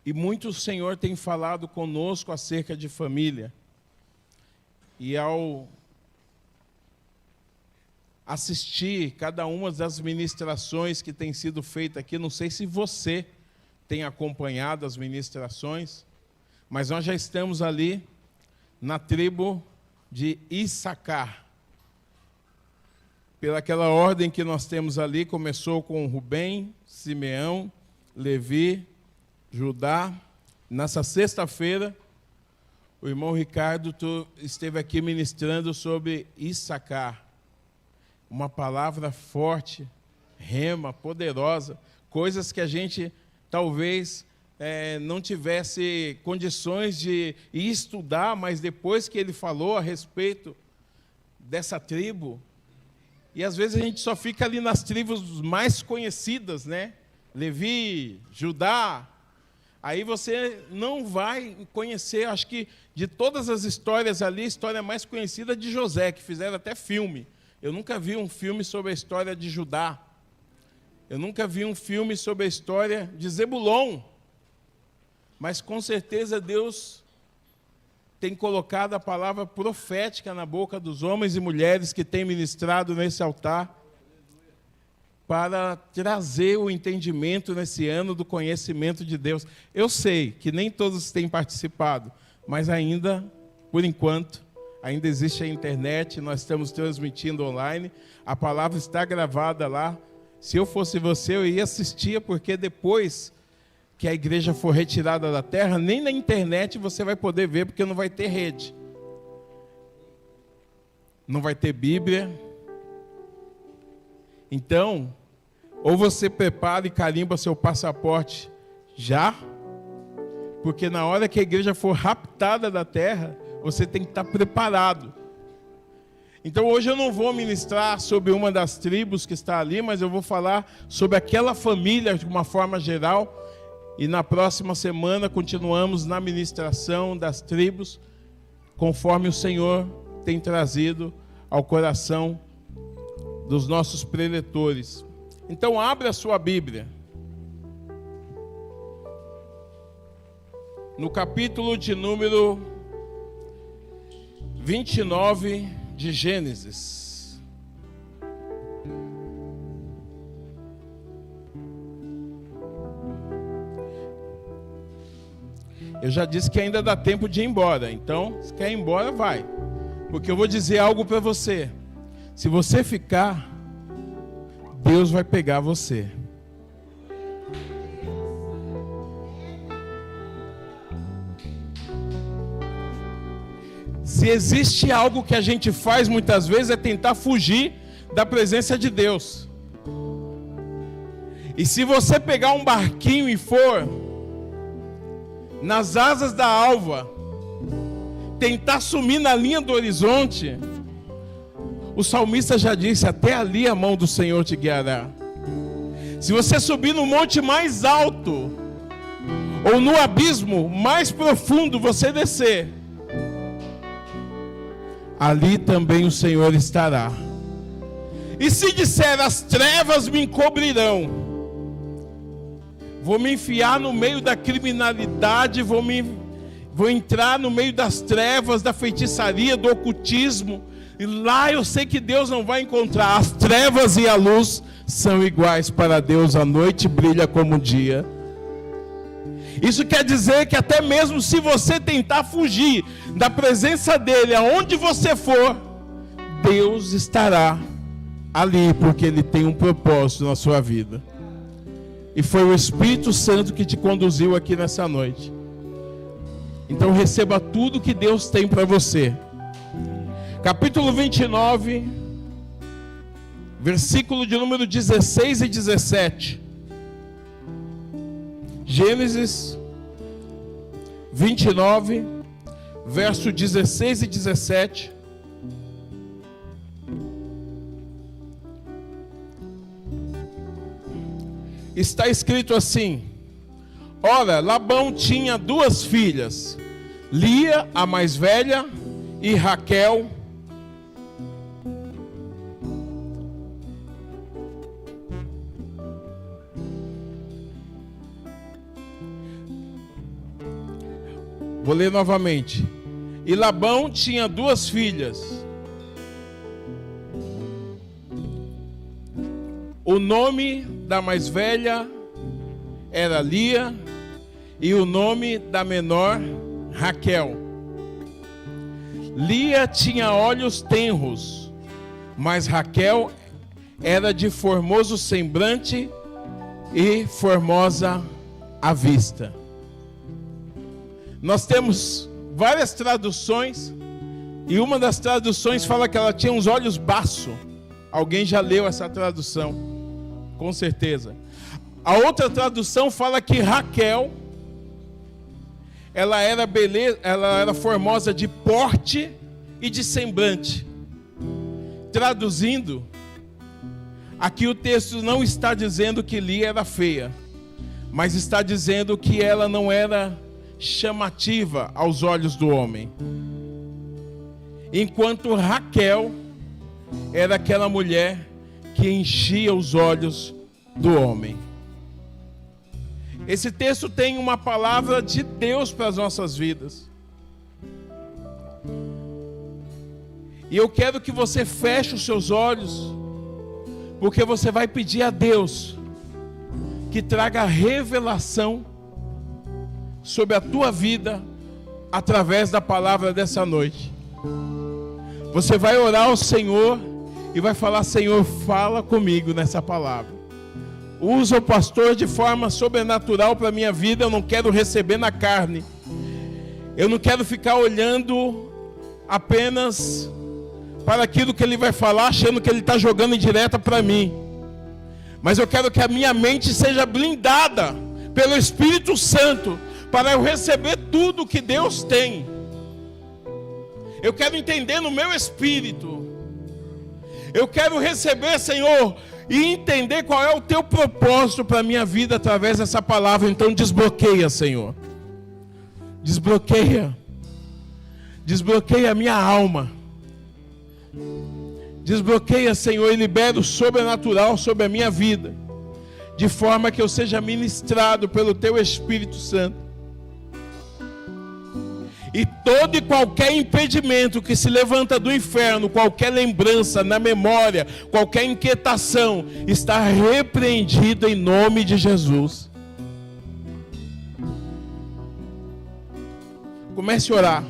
E muito o Senhor tem falado conosco acerca de família. E ao assistir cada uma das ministrações que tem sido feita aqui, não sei se você tem acompanhado as ministrações, mas nós já estamos ali na tribo de Issacar. Pelaquela ordem que nós temos ali, começou com Rubem, Simeão, Levi, Judá. Nessa sexta-feira, o irmão Ricardo esteve aqui ministrando sobre Issacar. Uma palavra forte, rema, poderosa, coisas que a gente talvez não tivesse condições de ir estudar, mas depois que ele falou a respeito dessa tribo, e às vezes a gente só fica ali nas tribos mais conhecidas, né? Levi, Judá. Aí você não vai conhecer, acho que de todas as histórias ali, a história mais conhecida é de José, que fizeram até filme. Eu nunca vi um filme sobre a história de Judá. Eu nunca vi um filme sobre a história de Zebulon. Mas com certeza Deus tem colocado a palavra profética na boca dos homens e mulheres que têm ministrado nesse altar, para trazer o entendimento nesse ano do conhecimento de Deus. Eu sei que nem todos têm participado, mas ainda, por enquanto, ainda existe a internet, nós estamos transmitindo online, a palavra está gravada lá. Se eu fosse você, eu ia assistir, porque depois que a igreja for retirada da terra, nem na internet você vai poder ver, porque não vai ter rede. Não vai ter Bíblia. Então, ou você prepara e carimba seu passaporte já, porque na hora que a igreja for raptada da terra, você tem que estar preparado. Então hoje eu não vou ministrar sobre uma das tribos que está ali, mas eu vou falar sobre aquela família de uma forma geral. E na próxima semana continuamos na ministração das tribos, conforme o Senhor tem trazido ao coração dos nossos preletores. Então abra a sua Bíblia. No capítulo de número 29 de Gênesis. Eu já disse que ainda dá tempo de ir embora, então, se quer ir embora, vai. Porque eu vou dizer algo para você. Se você ficar, Deus vai pegar você. Se existe algo que a gente faz muitas vezes é tentar fugir da presença de Deus. E se você pegar um barquinho e for nas asas da alva, tentar sumir na linha do horizonte, o salmista já disse, até ali a mão do Senhor te guiará. Se você subir no monte mais alto, ou no abismo mais profundo você descer, ali também o Senhor estará. E se disser, as trevas me encobrirão, vou me enfiar no meio da criminalidade, vou entrar no meio das trevas, da feitiçaria, do ocultismo, e lá eu sei que Deus não vai encontrar. As trevas e a luz são iguais para Deus, a noite brilha como o dia. Isso quer dizer que até mesmo se você tentar fugir da presença dele, aonde você for, Deus estará ali, porque ele tem um propósito na sua vida. E foi o Espírito Santo que te conduziu aqui nessa noite. Então receba tudo que Deus tem para você. Capítulo 29, versículo de número 16 e 17. Gênesis 29, verso 16 e 17. Está escrito assim: ora, Labão tinha duas filhas, Lia, a mais velha, e Raquel, Vou ler novamente. E Labão tinha 2 filhas. O nome da mais velha era Lia e o nome da menor Raquel. Lia tinha olhos tenros, mas Raquel era de formoso semblante e formosa à vista. Nós temos várias traduções, e uma das traduções fala que ela tinha uns olhos baços. Alguém já leu essa tradução, com certeza. A outra tradução fala que Raquel, ela era formosa de porte e de semblante. Traduzindo, aqui o texto não está dizendo que Lia era feia, mas está dizendo que ela não era chamativa aos olhos do homem. Enquanto Raquel era aquela mulher que enchia os olhos do homem. Esse texto tem uma palavra de Deus para as nossas vidas. E eu quero que você feche os seus olhos, porque você vai pedir a Deus que traga revelação sobre a tua vida através da palavra dessa noite. Você vai orar ao Senhor e vai falar: Senhor, fala comigo nessa palavra. Usa o pastor de forma sobrenatural para a minha vida. Eu não quero receber na carne. Eu não quero ficar olhando apenas para aquilo que ele vai falar, achando que ele está jogando em direta para mim. Mas eu quero que a minha mente seja blindada pelo Espírito Santo, para eu receber tudo que Deus tem. Eu quero entender no meu espírito. Eu quero receber, Senhor, e entender qual é o teu propósito para a minha vida através dessa palavra. Então desbloqueia, Senhor. Desbloqueia. Desbloqueia a minha alma. Desbloqueia, Senhor, e libera o sobrenatural sobre a minha vida, de forma que eu seja ministrado pelo teu Espírito Santo. E todo e qualquer impedimento que se levanta do inferno, qualquer lembrança na memória, qualquer inquietação, está repreendido em nome de Jesus. Comece a orar.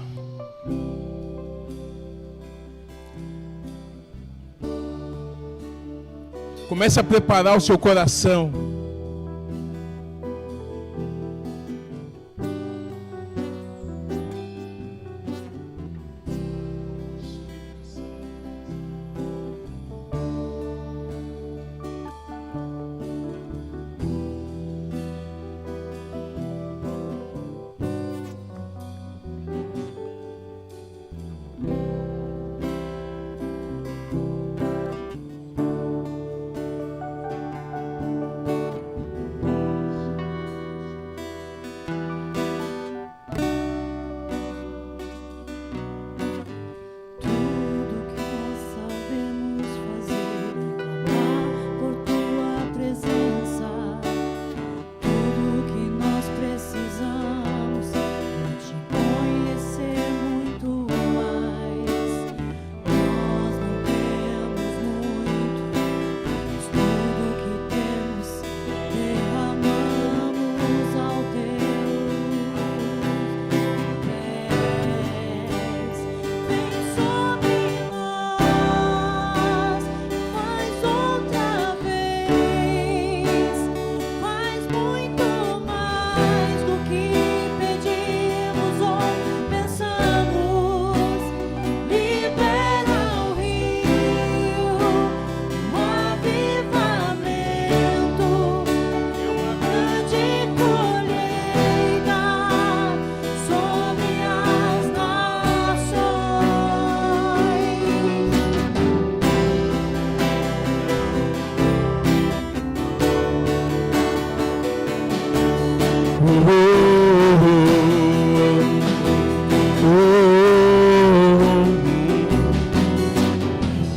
Comece a preparar o seu coração.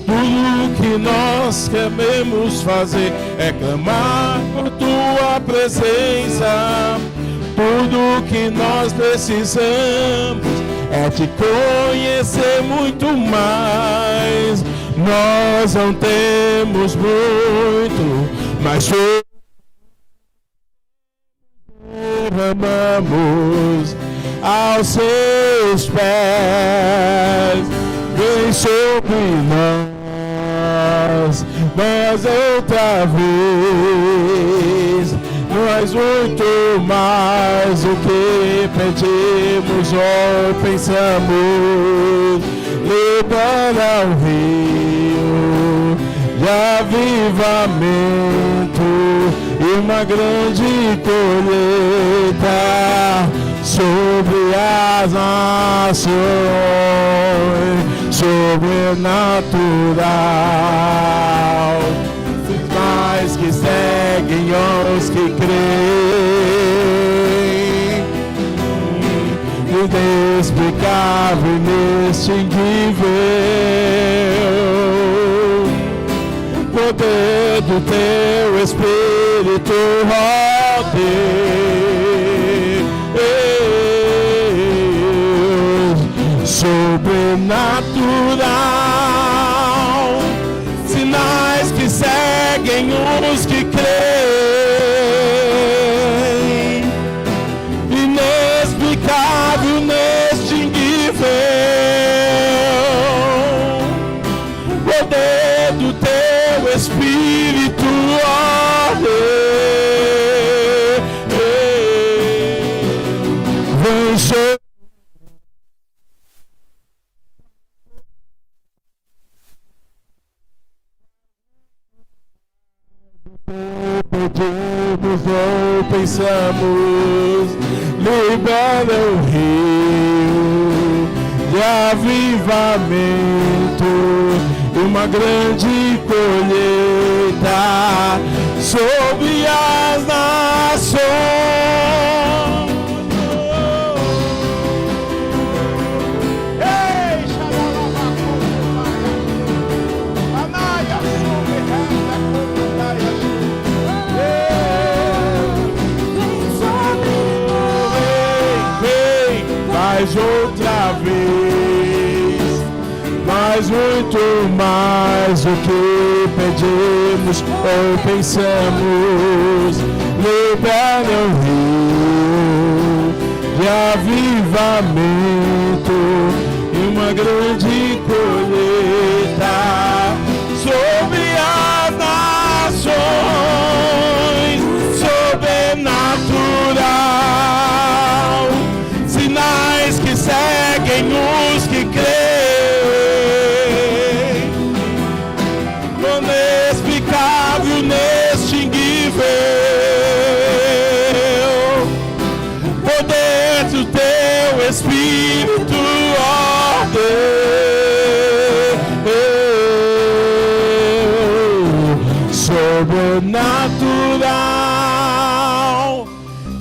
Tudo que nós queremos fazer é clamar por tua presença. Tudo Tudo que nós precisamos é te conhecer muito mais. Nós não temos muito, mas derramamos aos seus pés. Vem sobre nós outra vez. Nós muito mais do que pedimos ou pensamos. Libera o rio de avivamento e uma grande colheita sobre as nações, sobrenatural. Mais que seguem os que creem, inexplicável, inextinguível, o poder do teu Espírito, ó Deus, sobrenatural, sinais que seguem os que creem, inexplicável, inextinguível, poder do teu Espírito, ó Deus, vem sobre pedimos ou pensamos. Libera o rio de avivamento, uma grande colheita sobre as nações. Mais outra vez, mas muito mais do que pedimos ou pensamos. Libera o rio de avivamento e uma grande colheita sobre as nações, sobrenatural, sinais que seguem os que creem, inexplicável, inextinguível, poder do teu Espírito, ó Deus, sobrenatural,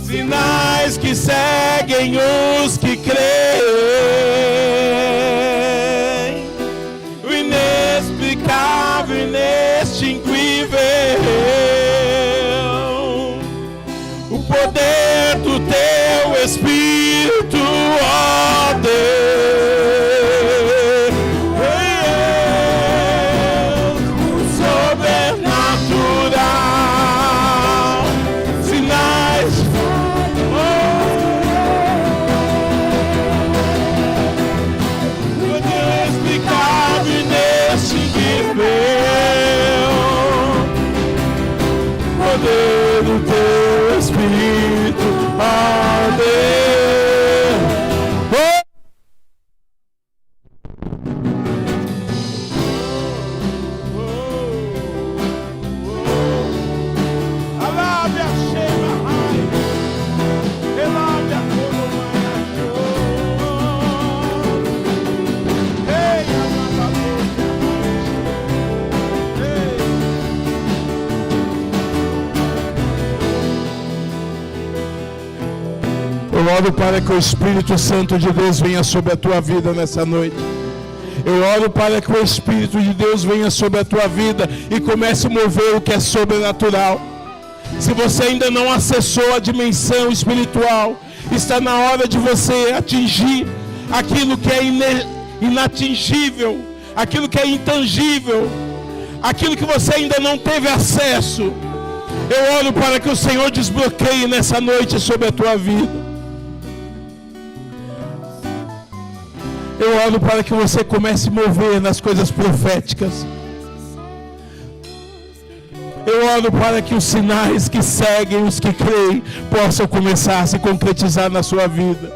sinais que seguem os que creem, o inexplicável, inextinguível, o poder do teu Espírito, ó Deus, sobrenatural, sinais inexplicável, inextinguível, poder do teu Espírito, ó Deus. Alábia, Shema, Elábia, Eu oro para que o Espírito Santo de Deus venha sobre a tua vida nessa noite. Eu oro para que o Espírito de Deus venha sobre a tua vida e comece a mover o que é sobrenatural. Se você ainda não acessou a dimensão espiritual, está na hora de você atingir aquilo que é inatingível, aquilo que é intangível, aquilo que você ainda não teve acesso. Eu oro para que o Senhor desbloqueie nessa noite sobre a tua vida. Eu oro para que você comece a mover nas coisas proféticas. Eu oro para que os sinais que seguem os que creem possam começar a se concretizar na sua vida.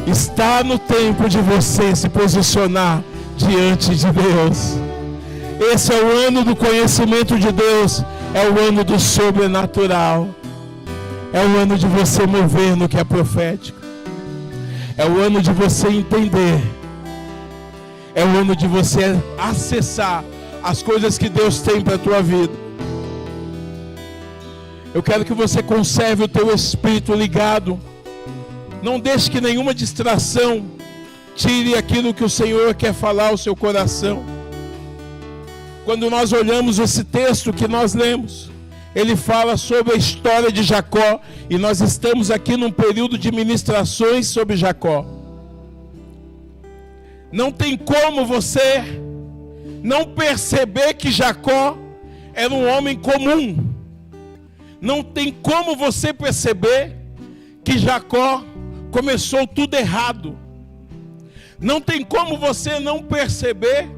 Está no tempo de você se posicionar diante de Deus. Esse é o ano do conhecimento de Deus. É o ano do sobrenatural. É o ano de você mover no que é profético. É o ano de você entender. É o ano de você acessar as coisas que Deus tem para a tua vida. Eu quero que você conserve o teu espírito ligado. Não deixe que nenhuma distração tire aquilo que o Senhor quer falar ao seu coração. Quando nós olhamos esse texto que nós lemos, ele fala sobre a história de Jacó. E nós estamos aqui num período de ministrações sobre Jacó. Não tem como você não perceber que Jacó era um homem comum. Não tem como você perceber que Jacó começou tudo errado. Não tem como você não perceber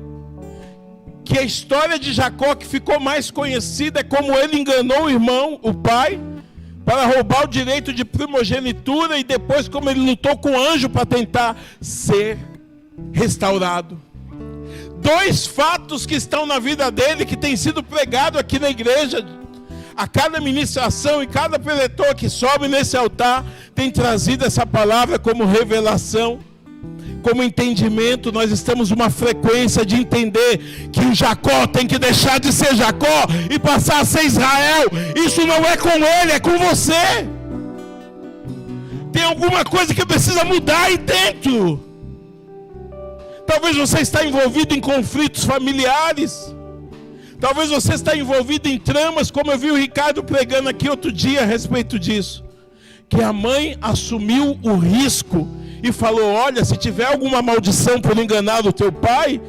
que a história de Jacó que ficou mais conhecida é como ele enganou o irmão, o pai, para roubar o direito de primogenitura, e depois como ele lutou com o anjo para tentar ser restaurado. Dois fatos que estão na vida dele, que tem sido pregado aqui na igreja. A cada ministração e cada preletor que sobe nesse altar tem trazido essa palavra como revelação, como entendimento. Nós estamos numa frequência de entender que o Jacó tem que deixar de ser Jacó e passar a ser Israel. Isso não é com ele, é com você. Tem alguma coisa que precisa mudar aí dentro. Talvez você está envolvido em conflitos familiares. Talvez você está envolvido em tramas, como eu vi o Ricardo pregando aqui outro dia a respeito disso. Que a mãe assumiu o risco e falou: olha, se tiver alguma maldição por enganar o teu pai,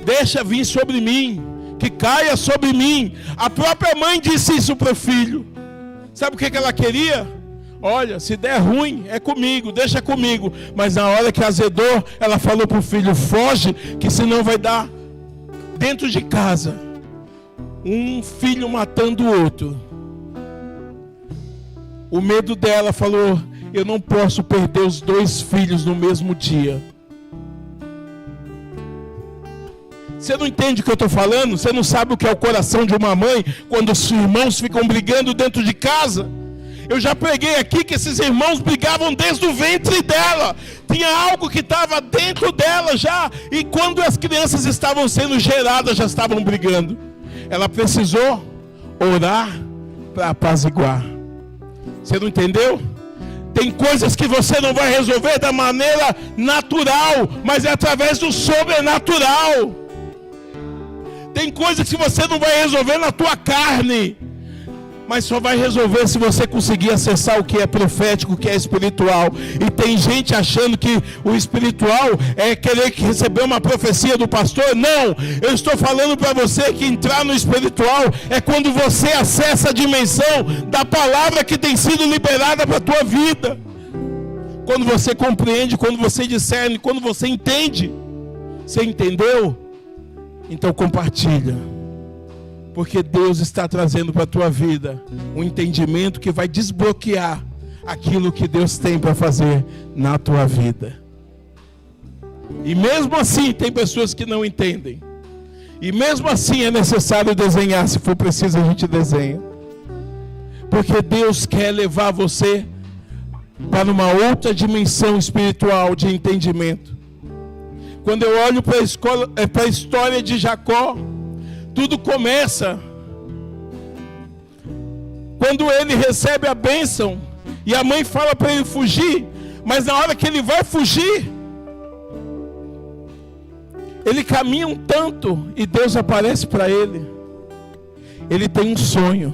deixa vir sobre mim, que caia sobre mim. A própria mãe disse isso para o filho. Sabe o que ela queria? Olha, se der ruim, é comigo, deixa comigo. Mas na hora que azedou, ela falou para o filho: foge, que senão vai dar dentro de casa um filho matando o outro. O medo dela falou: eu não posso perder os dois filhos no mesmo dia. Você não entende o que eu estou falando? Você não sabe o que é o coração de uma mãe quando os irmãos ficam brigando dentro de casa? Eu já preguei aqui que esses irmãos brigavam desde o ventre dela. Tinha algo que estava dentro dela já. E quando as crianças estavam sendo geradas, já estavam brigando. Ela precisou orar para apaziguar. Você não entendeu? Tem coisas que você não vai resolver da maneira natural, mas é através do sobrenatural. Tem coisas que você não vai resolver na tua carne, mas só vai resolver se você conseguir acessar o que é profético, o que é espiritual. E tem gente achando que o espiritual é querer receber uma profecia do pastor. Não, eu estou falando para você que entrar no espiritual é quando você acessa a dimensão da palavra que tem sido liberada para a tua vida. Quando você compreende, quando você discerne, quando você entende. Você entendeu? Então compartilha. Porque Deus está trazendo para a tua vida um entendimento que vai desbloquear aquilo que Deus tem para fazer na tua vida. E mesmo assim tem pessoas que não entendem. E mesmo assim é necessário desenhar, se for preciso a gente desenha. Porque Deus quer levar você para uma outra dimensão espiritual de entendimento. Quando eu olho para a história de Jacó, tudo começa quando ele recebe a bênção e a mãe fala para ele fugir, mas na hora que ele vai fugir, ele caminha um tanto e Deus aparece para ele. Ele tem um sonho.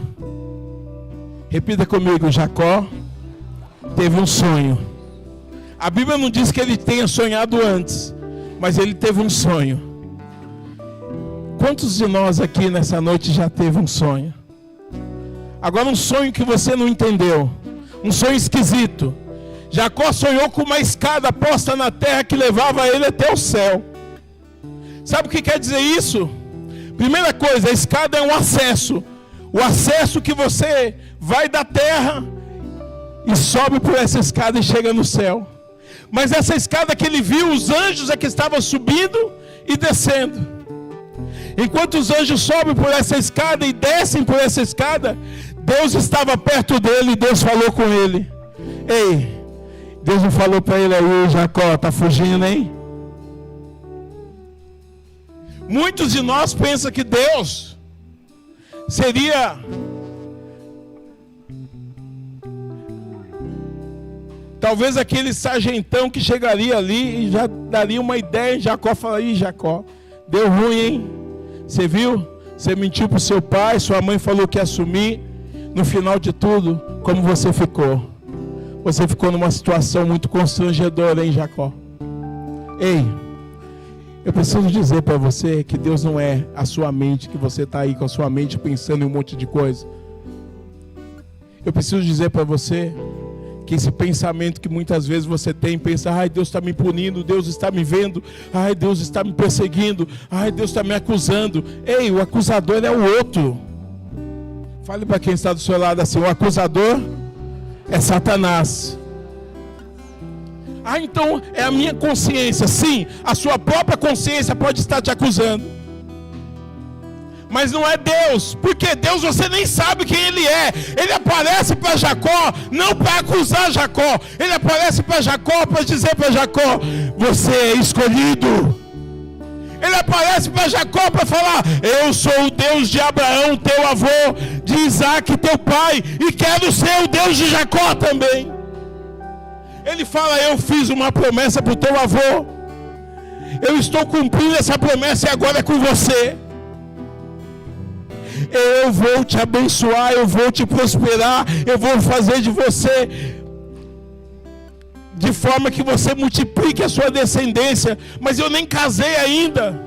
Repita comigo, Jacó teve um sonho. A Bíblia não diz que ele tenha sonhado antes, mas ele teve um sonho. Quantos de nós aqui nessa noite já teve um sonho? Agora um sonho que você não entendeu, um sonho esquisito. Jacó sonhou com uma escada posta na terra que levava ele até o céu. Sabe o que quer dizer isso? Primeira coisa, a escada é um acesso. O acesso que você vai da terra e sobe por essa escada e chega no céu. Mas essa escada que ele viu, os anjos é que estavam subindo e descendo. Enquanto os anjos sobem por essa escada e descem por essa escada, Deus estava perto dele e Deus falou com ele. Ei, Deus não falou para ele aí, Jacó, tá fugindo, hein? Muitos de nós pensam que Deus seria talvez aquele sargentão que chegaria ali e já daria uma ideia. Jacó falaria, Jacó, deu ruim, hein? Você viu? Você mentiu para o seu pai, sua mãe falou que ia assumir. No final de tudo, como você ficou? Você ficou numa situação muito constrangedora, hein, Jacó? Ei, eu preciso dizer para você que Deus não é a sua mente, que você está aí com a sua mente pensando em um monte de coisa. Eu preciso dizer para você que esse pensamento que muitas vezes você tem, pensa, ai, Deus está me punindo, Deus está me vendo, ai, Deus está me perseguindo, ai, Deus está me acusando. Ei, o acusador é o outro. Fale para quem está do seu lado assim, o acusador é Satanás. Ah, então é a minha consciência. Sim, a sua própria consciência pode estar te acusando, mas não é Deus, porque Deus você nem sabe quem Ele é. Ele aparece para Jacó, não para acusar Jacó. Ele aparece para Jacó para dizer para Jacó, você é escolhido. Ele aparece para Jacó para falar, eu sou o Deus de Abraão, teu avô, de Isaac, teu pai, e quero ser o Deus de Jacó também. Ele fala, eu fiz uma promessa para o teu avô, eu estou cumprindo essa promessa e agora é com você. Eu vou te abençoar, eu vou te prosperar, eu vou fazer de você de forma que você multiplique a sua descendência, mas eu nem casei ainda.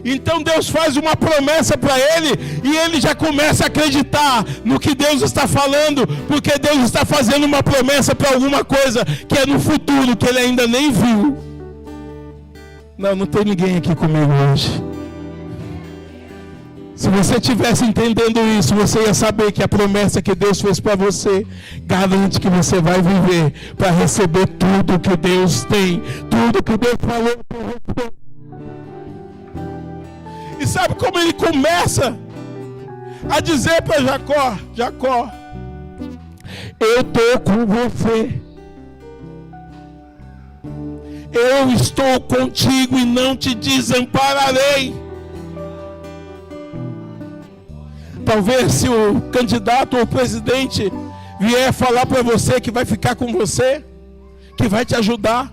Então Deus faz uma promessa para ele, e ele já começa a acreditar no que Deus está falando, porque Deus está fazendo uma promessa para alguma coisa que é no futuro, que ele ainda nem viu. Não tem ninguém aqui comigo hoje. Se você estivesse entendendo isso, você ia saber que a promessa que Deus fez para você garante que você vai viver para receber tudo que Deus tem, tudo que Deus falou para você. E sabe como ele começa a dizer para Jacó, Jacó, eu estou com você, eu estou contigo e não te desampararei. Talvez se o candidato ou o presidente vier falar para você que vai ficar com você, que vai te ajudar,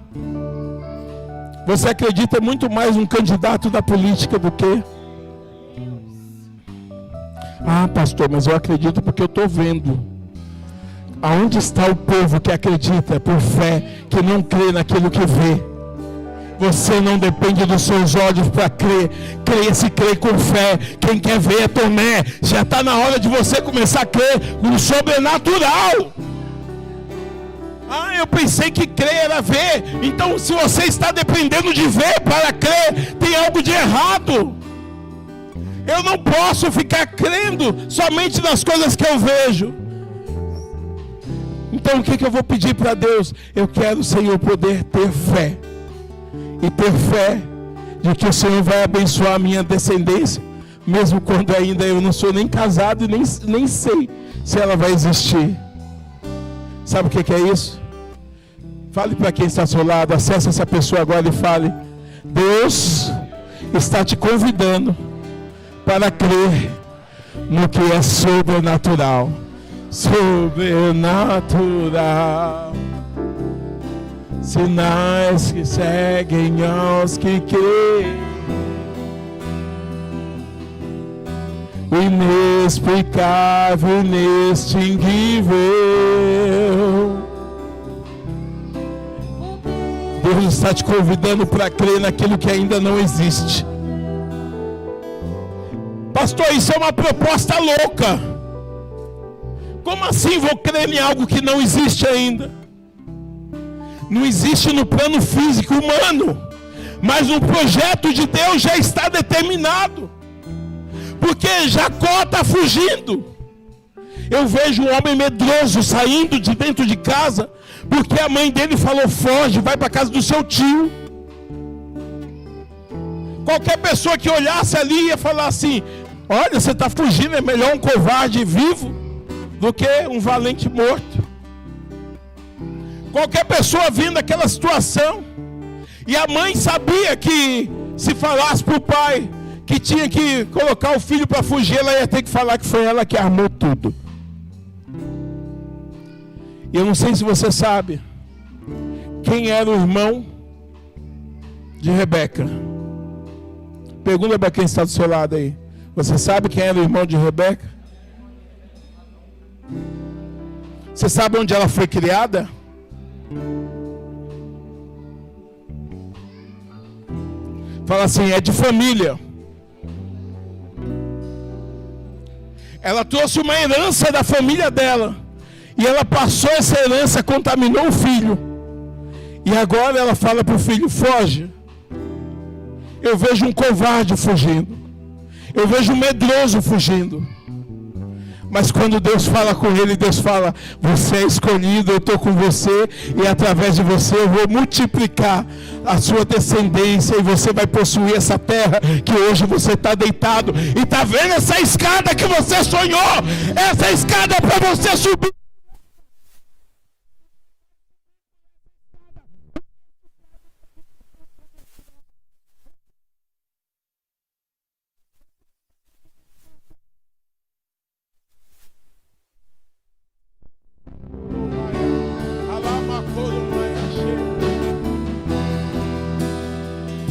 você acredita muito mais num candidato da política do que? Ah, pastor, mas eu acredito porque eu estou vendo. Aonde está o povo que acredita por fé, que não crê naquilo que vê? Você não depende dos seus olhos para crer. Se crê com fé. Quem quer ver é Tomé. Já está na hora de você começar a crer no sobrenatural. Ah, eu pensei que crer era ver. Então, se você está dependendo de ver para crer, tem algo de errado. Eu não posso ficar crendo somente nas coisas que eu vejo. Então, o que eu vou pedir para Deus? Eu quero, Senhor, poder ter fé. E ter fé de que o Senhor vai abençoar a minha descendência, mesmo quando ainda eu não sou nem casado e nem sei se ela vai existir. Sabe o que é isso? Fale para quem está ao seu lado, acesse essa pessoa agora e fale, Deus está te convidando para crer no que é sobrenatural. Sobrenatural. Sinais que seguem aos que creem. o inexplicável, inextinguível. Deus está te convidando para crer naquilo que ainda não existe. Pastor, isso é uma proposta louca. Como assim vou crer em algo que não existe ainda? Não existe no plano físico humano, mas no projeto de Deus já está determinado. Porque Jacó está fugindo. Eu vejo um homem medroso saindo de dentro de casa, porque a mãe dele falou: foge, vai para a casa do seu tio. Qualquer pessoa que olhasse ali ia falar assim: olha, você está fugindo, é melhor um covarde vivo do que um valente morto. Qualquer pessoa vendo aquela situação. E a mãe sabia que se falasse para o pai que tinha que colocar o filho para fugir, ela ia ter que falar que foi ela que armou tudo. E eu não sei se você sabe quem era o irmão de Rebeca. Pergunta para quem está do seu lado aí. Você sabe quem era o irmão de Rebeca? Você sabe onde ela foi criada? Fala assim, é de família. Ela trouxe uma herança da família dela. E ela passou essa herança, contaminou o filho. E agora ela fala para o filho: foge. Eu vejo um covarde fugindo. Eu vejo um medroso fugindo. Mas quando Deus fala com ele, Deus fala: você é escolhido, eu estou com você. E através de você eu vou multiplicar a sua descendência. E você vai possuir essa terra que hoje você está deitado. E está vendo essa escada que você sonhou? Essa escada é para você subir.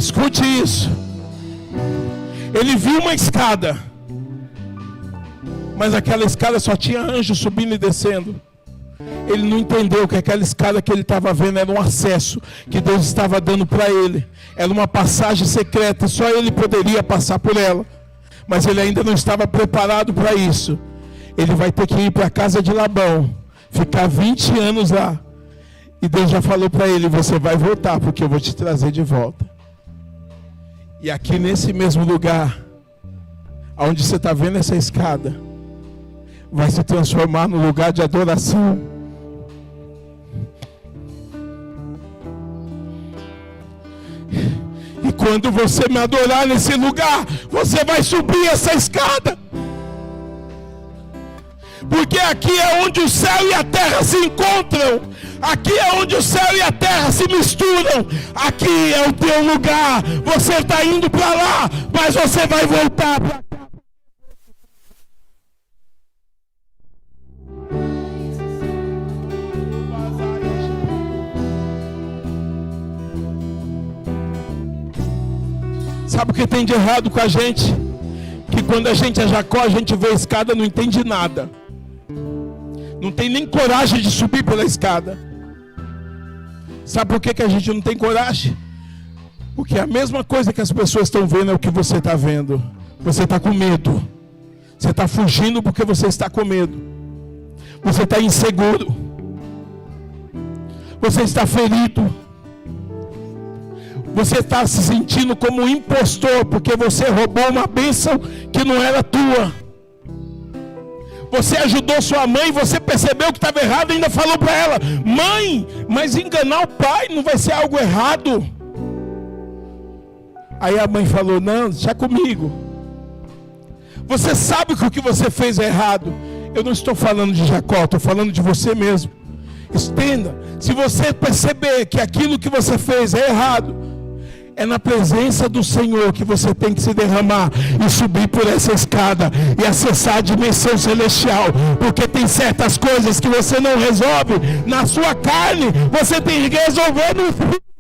Escute isso. Ele viu uma escada, mas aquela escada só tinha anjos subindo e descendo. Ele não entendeu que aquela escada que ele estava vendo era um acesso que Deus estava dando para ele. Era uma passagem secreta, só ele poderia passar por ela. Mas ele ainda não estava preparado para isso. Ele vai ter que ir para a casa de Labão, ficar 20 anos lá. E Deus já falou para ele: você vai voltar, porque eu vou te trazer de volta. E aqui nesse mesmo lugar, onde você está vendo essa escada, vai se transformar no lugar de adoração. E quando você me adorar nesse lugar, você vai subir essa escada. Porque aqui é onde o céu e a terra se encontram. Aqui é onde o céu e a terra se misturam. Aqui é o teu lugar. Você está indo para lá, mas você vai voltar para cá. Sabe o que tem de errado com a gente? Que quando a gente é Jacó, a gente vê a escada e não entende nada. Não tem nem coragem de subir pela escada. Sabe por que a gente não tem coragem? Porque a mesma coisa que as pessoas estão vendo é o que você está vendo. Você está com medo. Você está fugindo porque você está com medo. Você está inseguro. Você está ferido. Você está se sentindo como um impostor porque você roubou uma bênção que não era tua. Você ajudou sua mãe, você percebeu que estava errado e ainda falou para ela: mãe, mas enganar o pai não vai ser algo errado? Aí a mãe falou: não, deixa comigo. Você sabe que o que você fez é errado. Eu não estou falando de Jacó, estou falando de você mesmo. Entenda, se você perceber que aquilo que você fez é errado, é na presença do Senhor que você tem que se derramar e subir por essa escada e acessar a dimensão celestial. Porque tem certas coisas que você não resolve na sua carne, você tem que resolver no Espírito.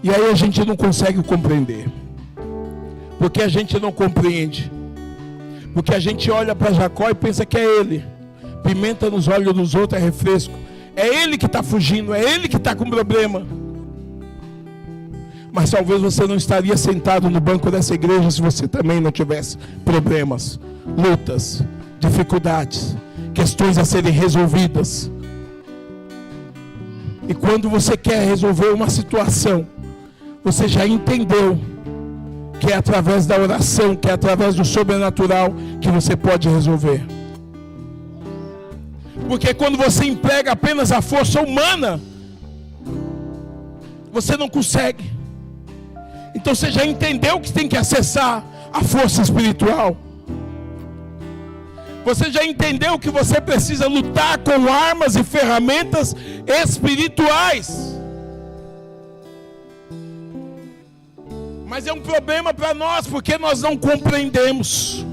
E aí a gente não consegue compreender. Porque a gente não compreende. Porque a gente olha para Jacó e pensa que é ele. Pimenta nos olhos dos outros é refresco. É ele que está fugindo, é ele que está com problema. Mas talvez você não estaria sentado no banco dessa igreja se você também não tivesse problemas, lutas, dificuldades, questões a serem resolvidas. E quando você quer resolver uma situação, você já entendeu que é através da oração, que é através do sobrenatural que você pode resolver. Porque quando você emprega apenas a força humana, você não consegue. Então você já entendeu que tem que acessar a força espiritual. Você já entendeu que você precisa lutar com armas e ferramentas espirituais. Mas é um problema para nós, porque nós não compreendemos.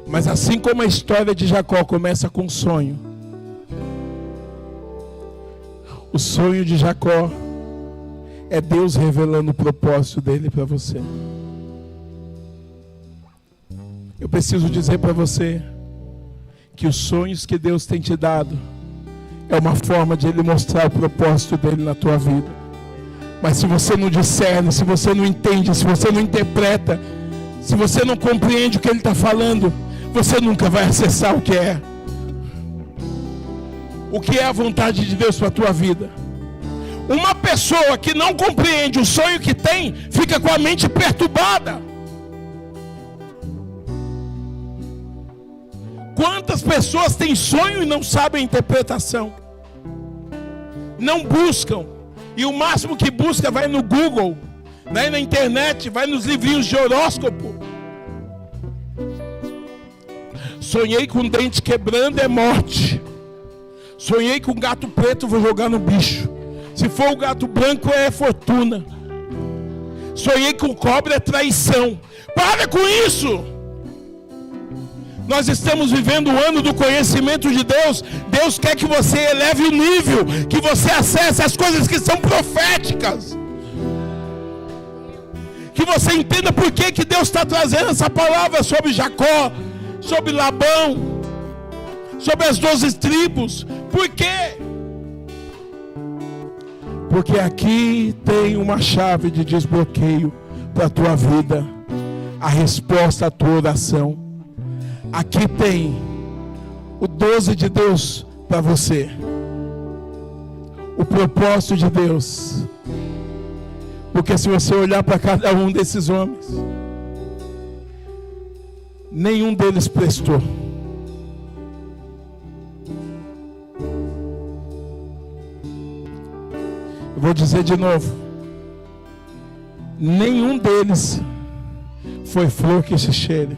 Mas assim como a história de Jacó começa com um sonho, o sonho de Jacó é Deus revelando o propósito dele para você. Eu preciso dizer para você que os sonhos que Deus tem te dado é uma forma de Ele mostrar o propósito dele na tua vida. Mas se você não discerne, se você não entende, se você não interpreta, se você não compreende o que Ele está falando, você nunca vai acessar o que é a vontade de Deus para a tua vida. Uma pessoa que não compreende o sonho que tem, fica com a mente perturbada. Quantas pessoas têm sonho e não sabem a interpretação? Não buscam. E o máximo que busca vai no Google, vai na internet, vai nos livrinhos de horóscopo. Sonhei com dente quebrando, é morte. Sonhei com gato preto, vou jogar no bicho. Se for o gato branco, é fortuna. Sonhei com cobra, é traição. Para com isso! Nós estamos vivendo o ano do conhecimento de Deus. Deus quer que você eleve o nível, que você acesse as coisas que são proféticas. Que você entenda por que Deus está trazendo essa palavra sobre Jacó, sobre Labão, sobre as 12 tribos. Por quê? Porque aqui tem uma chave de desbloqueio para a tua vida, a resposta à tua oração. Aqui tem o 12 de Deus para você, o propósito de Deus. Porque se você olhar para cada um desses homens, nenhum deles prestou. Eu vou dizer de novo, nenhum deles foi flor que se cheire.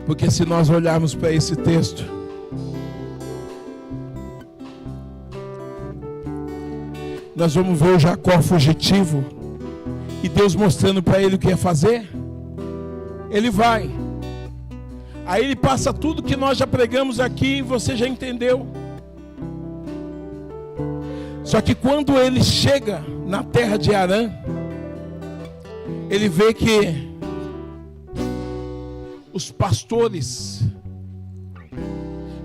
Porque se nós olharmos para esse texto, nós vamos ver o Jacó fugitivo e Deus mostrando para ele o que ia fazer. Ele vai. Aí ele passa tudo que nós já pregamos aqui e você já entendeu. Só que quando ele chega na terra de Harã, ele vê que os pastores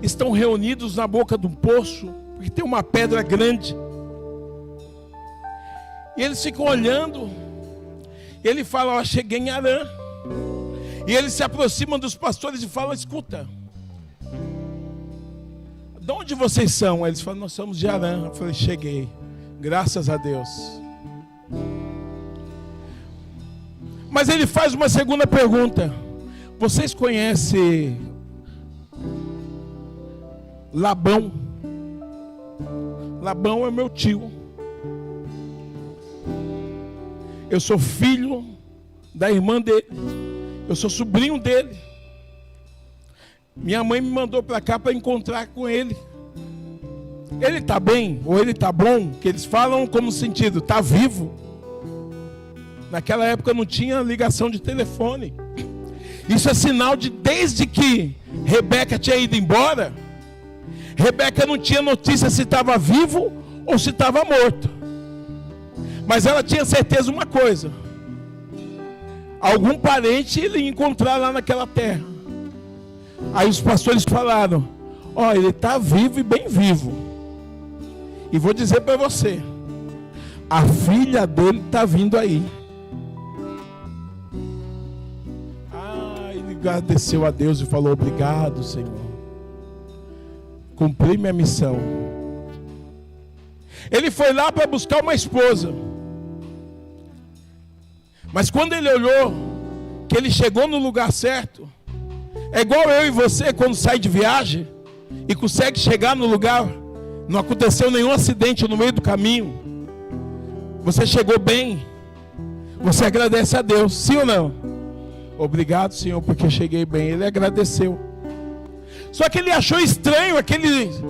estão reunidos na boca do poço, porque tem uma pedra grande. E eles ficam olhando. E ele fala: ó, cheguei em Harã. E eles se aproximam dos pastores e falam: escuta, de onde vocês são? Aí eles falam: nós somos de Harã. Eu falei: cheguei, graças a Deus. Mas ele faz uma segunda pergunta: vocês conhecem Labão? Labão é meu tio. Eu sou filho da irmã dele. Eu sou sobrinho dele. Minha mãe me mandou para cá para encontrar com ele. Ele está bem ou ele está bom? Que eles falam como sentido, está vivo. Naquela época não tinha ligação de telefone. Isso é sinal de desde que Rebeca tinha ido embora, Rebeca não tinha notícia se estava vivo ou se estava morto. Mas ela tinha certeza de uma coisa: algum parente ele ia encontrar lá naquela terra. Aí os pastores falaram: ó, ele está vivo e bem vivo. E vou dizer para você, a filha dele está vindo aí. Ele agradeceu a Deus e falou: obrigado, Senhor, cumpri minha missão. Ele foi lá para buscar uma esposa. Mas quando ele olhou que ele chegou no lugar certo, é igual eu e você quando sai de viagem e consegue chegar no lugar, não aconteceu nenhum acidente no meio do caminho, você chegou bem, você agradece a Deus, sim ou não? Obrigado, Senhor, porque cheguei bem. Ele agradeceu. Só que ele achou estranho aqueles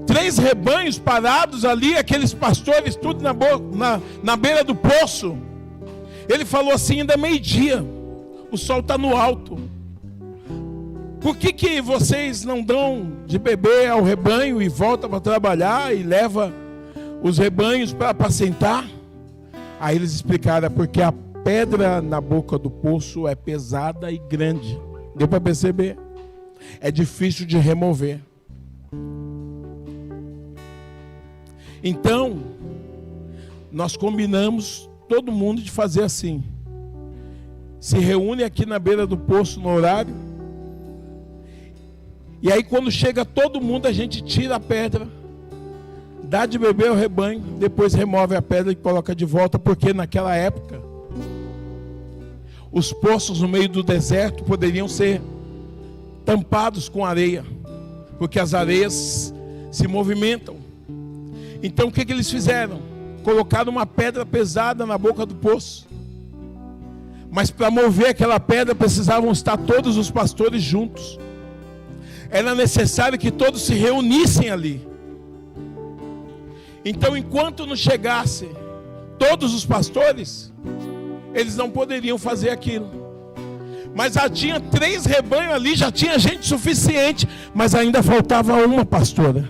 3 rebanhos parados ali, aqueles pastores tudo na beira do poço. Ele falou assim: ainda é meio-dia, o sol está no alto, por que vocês não dão de beber ao rebanho e voltam para trabalhar e leva os rebanhos para apacentar? Aí eles explicaram: é porque a pedra na boca do poço é pesada e grande. Deu para perceber? É difícil de remover. Então, nós combinamos todo mundo de fazer assim: se reúne aqui na beira do poço no horário, e aí quando chega todo mundo, a gente tira a pedra, dá de beber ao rebanho, depois remove a pedra e coloca de volta, porque naquela época os poços no meio do deserto poderiam ser tampados com areia, porque as areias se movimentam. Então o que eles fizeram? Colocaram uma pedra pesada na boca do poço. Mas para mover aquela pedra precisavam estar todos os pastores juntos. Era necessário que todos se reunissem ali. Então, enquanto não chegasse todos os pastores, eles não poderiam fazer aquilo. Mas já tinha 3 rebanhos ali, já tinha gente suficiente, mas ainda faltava uma pastora.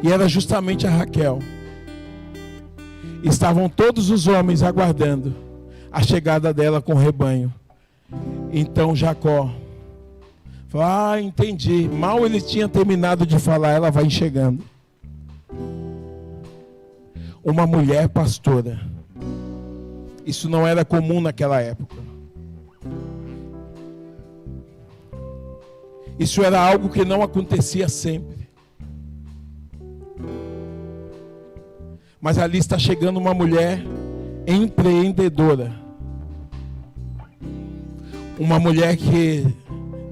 E era justamente a Raquel. Estavam todos os homens aguardando a chegada dela com o rebanho. Então Jacó falou: entendi. Mal ele tinha terminado de falar, ela vai chegando. Uma mulher pastora. Isso não era comum naquela época. Isso era algo que não acontecia sempre. Mas ali está chegando uma mulher empreendedora. Uma mulher que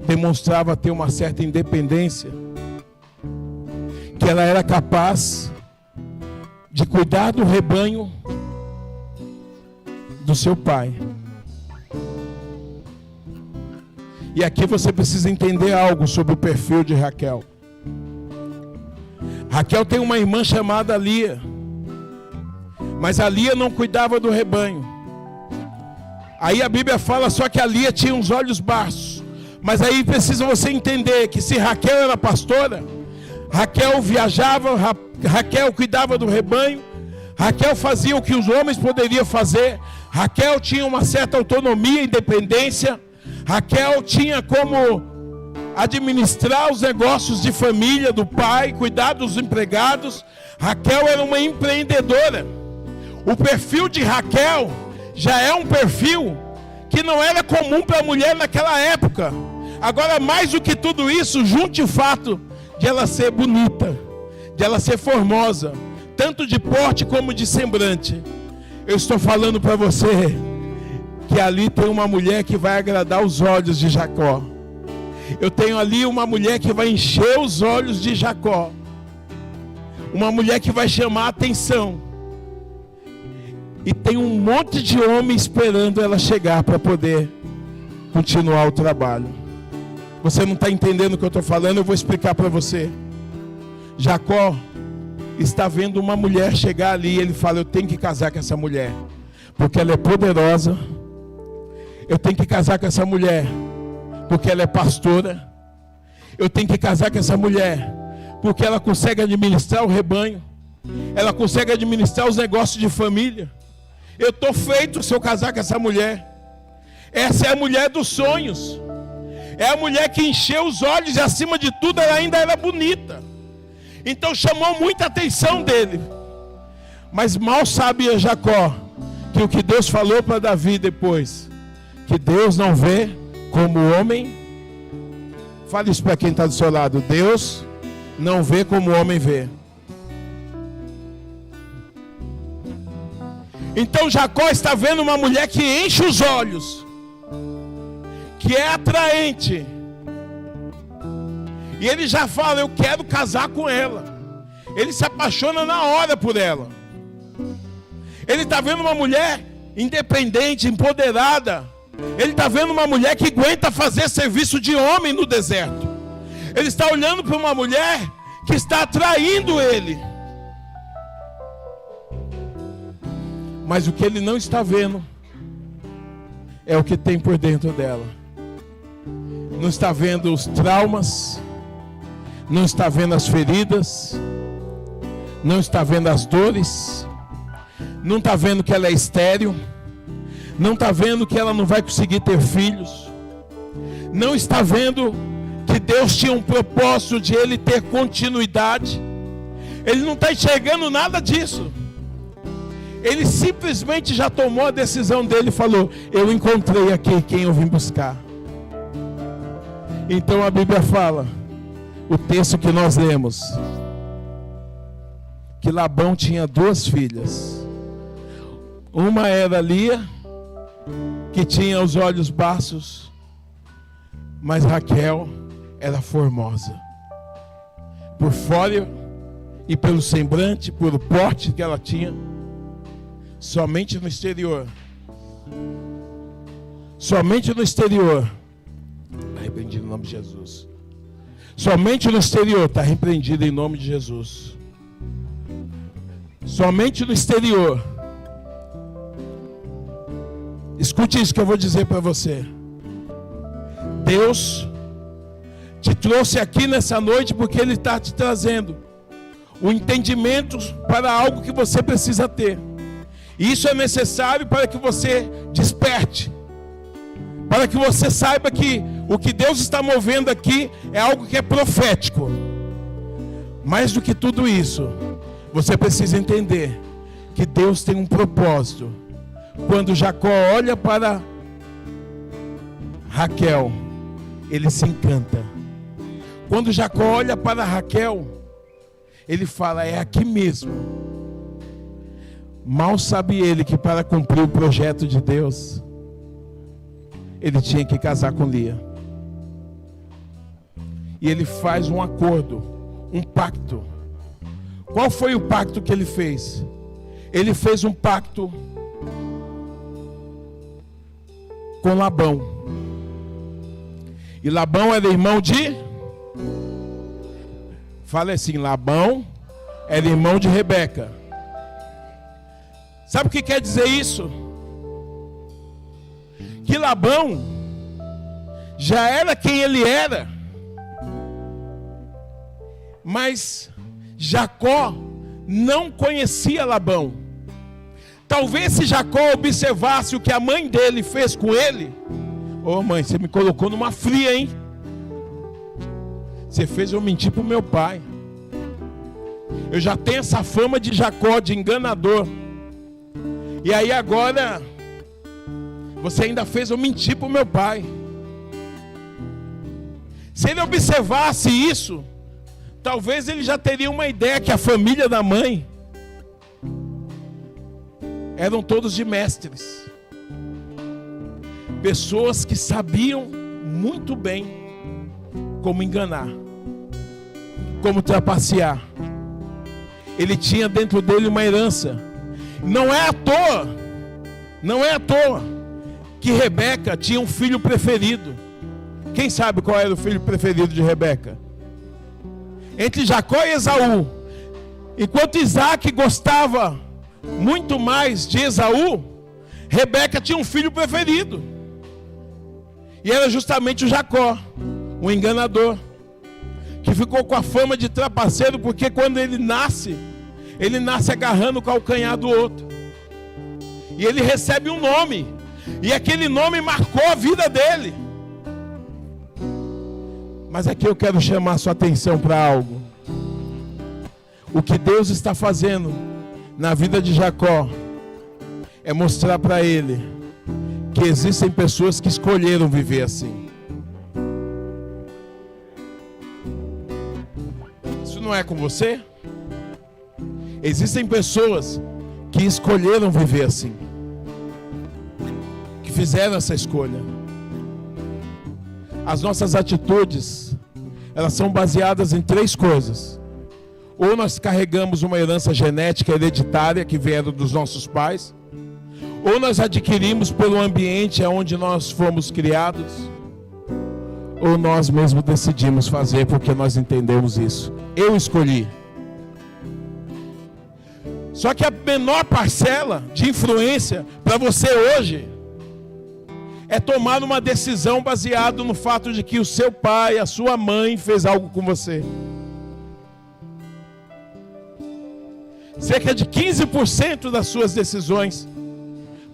demonstrava ter uma certa independência. Que ela era capaz de cuidar do rebanho do seu pai. E aqui você precisa entender algo sobre o perfil de Raquel. Raquel tem uma irmã chamada Lia. Mas a Lia não cuidava do rebanho. Aí a Bíblia fala só que a Lia tinha uns olhos baços. Mas aí precisa você entender que se Raquel era pastora, Raquel viajava, Raquel cuidava do rebanho, Raquel fazia o que os homens poderiam fazer, Raquel tinha uma certa autonomia e independência, Raquel tinha como administrar os negócios de família do pai, cuidar dos empregados. Raquel era uma empreendedora. O perfil de Raquel já é um perfil que não era comum para a mulher naquela época. Agora, mais do que tudo isso, junte o fato de ela ser bonita, de ela ser formosa, tanto de porte como de semblante. Eu estou falando para você que ali tem uma mulher que vai agradar os olhos de Jacó. Eu tenho ali uma mulher que vai encher os olhos de Jacó. Uma mulher que vai chamar a atenção. E tem um monte de homem esperando ela chegar para poder continuar o trabalho. Você não está entendendo o que eu estou falando? Eu vou explicar para você. Jacó está vendo uma mulher chegar ali e ele fala: eu tenho que casar com essa mulher. porque ela é poderosa. Eu tenho que casar com essa mulher, porque ela é pastora. Eu tenho que casar com essa mulher, porque ela consegue administrar o rebanho. Ela consegue administrar os negócios de família. Eu estou feito se eu casar com essa mulher. Essa é a mulher dos sonhos. É a mulher que encheu os olhos e, acima de tudo, ela ainda era bonita. Então chamou muita atenção dele. Mas mal sabia Jacó que o que Deus falou para Davi depois, que Deus não vê como o homem. Fale isso para quem está do seu lado. Deus não vê como o homem vê. Então Jacó está vendo uma mulher que enche os olhos, que é atraente, e ele já fala: eu quero casar com ela. Ele se apaixona na hora por ela. Ele está vendo uma mulher independente, empoderada. Ele está vendo uma mulher que aguenta fazer serviço de homem no deserto. Ele está olhando para uma mulher que está atraindo ele. Mas o que ele não está vendo é o que tem por dentro dela. Não está vendo os traumas, não está vendo as feridas, não está vendo as dores, não está vendo que ela é estéril, não está vendo que ela não vai conseguir ter filhos, não está vendo que Deus tinha um propósito de ele ter continuidade. Ele não está enxergando nada disso. Ele simplesmente já tomou a decisão dele e falou: eu encontrei aqui quem eu vim buscar. Então a Bíblia fala, o texto que nós lemos, que Labão tinha 2 filhas. Uma era Lia, que tinha os olhos baços, mas Raquel era formosa, por fora e pelo semblante, pelo porte que ela tinha. Somente no exterior. Somente no exterior. Está repreendido em nome de Jesus. Somente no exterior. Está repreendido em nome de Jesus. Somente no exterior. Escute isso que eu vou dizer para você. Deus te trouxe aqui nessa noite porque Ele está te trazendo o entendimento para algo que você precisa ter. E isso é necessário para que você desperte, para que você saiba que o que Deus está movendo aqui é algo que é profético. Mais do que tudo isso, você precisa entender que Deus tem um propósito. Quando Jacó olha para Raquel, ele se encanta. Quando Jacó olha para Raquel, ele fala: é aqui mesmo. Mal sabe ele que para cumprir o projeto de Deus, ele tinha que casar com Lia. E ele faz um acordo, um pacto. Qual foi o pacto que ele fez? Ele fez um pacto com Labão. E Labão era irmão de... Fala assim, Labão era irmão de Rebeca. Sabe o que quer dizer isso? Que Labão já era quem ele era, mas Jacó não conhecia Labão. Talvez se Jacó observasse o que a mãe dele fez com ele. Ô mãe, você me colocou numa fria, hein? Você fez eu mentir para o meu pai. Eu já tenho essa fama de Jacó, de enganador. E aí agora, você ainda fez eu mentir para o meu pai. Se ele observasse isso, talvez ele já teria uma ideia que a família da mãe eram todos de mestres. Pessoas que sabiam muito bem como enganar, como trapacear. Ele tinha dentro dele uma herança. Não é à toa que Rebeca tinha um filho preferido. Quem sabe qual era o filho preferido de Rebeca? Entre Jacó e Esaú. Enquanto Isaac gostava muito mais de Esaú, Rebeca tinha um filho preferido. E era justamente o Jacó, um enganador, que ficou com a fama de trapaceiro, porque quando ele nasce agarrando o calcanhar do outro. E ele recebe um nome, e aquele nome marcou a vida dele. Mas aqui eu quero chamar a sua atenção para algo. O que Deus está fazendo na vida de Jacó é mostrar para ele que existem pessoas que escolheram viver assim. Isso não é com você? Existem pessoas que escolheram viver assim, que fizeram essa escolha. As nossas atitudes, elas são baseadas em 3 coisas. Ou nós carregamos uma herança genética hereditária que vieram dos nossos pais, ou nós adquirimos pelo ambiente onde nós fomos criados, ou nós mesmos decidimos fazer porque nós entendemos isso. Eu escolhi. Só que a menor parcela de influência para você hoje é tomar uma decisão baseada no fato de que o seu pai, a sua mãe fez algo com você. Cerca de 15% das suas decisões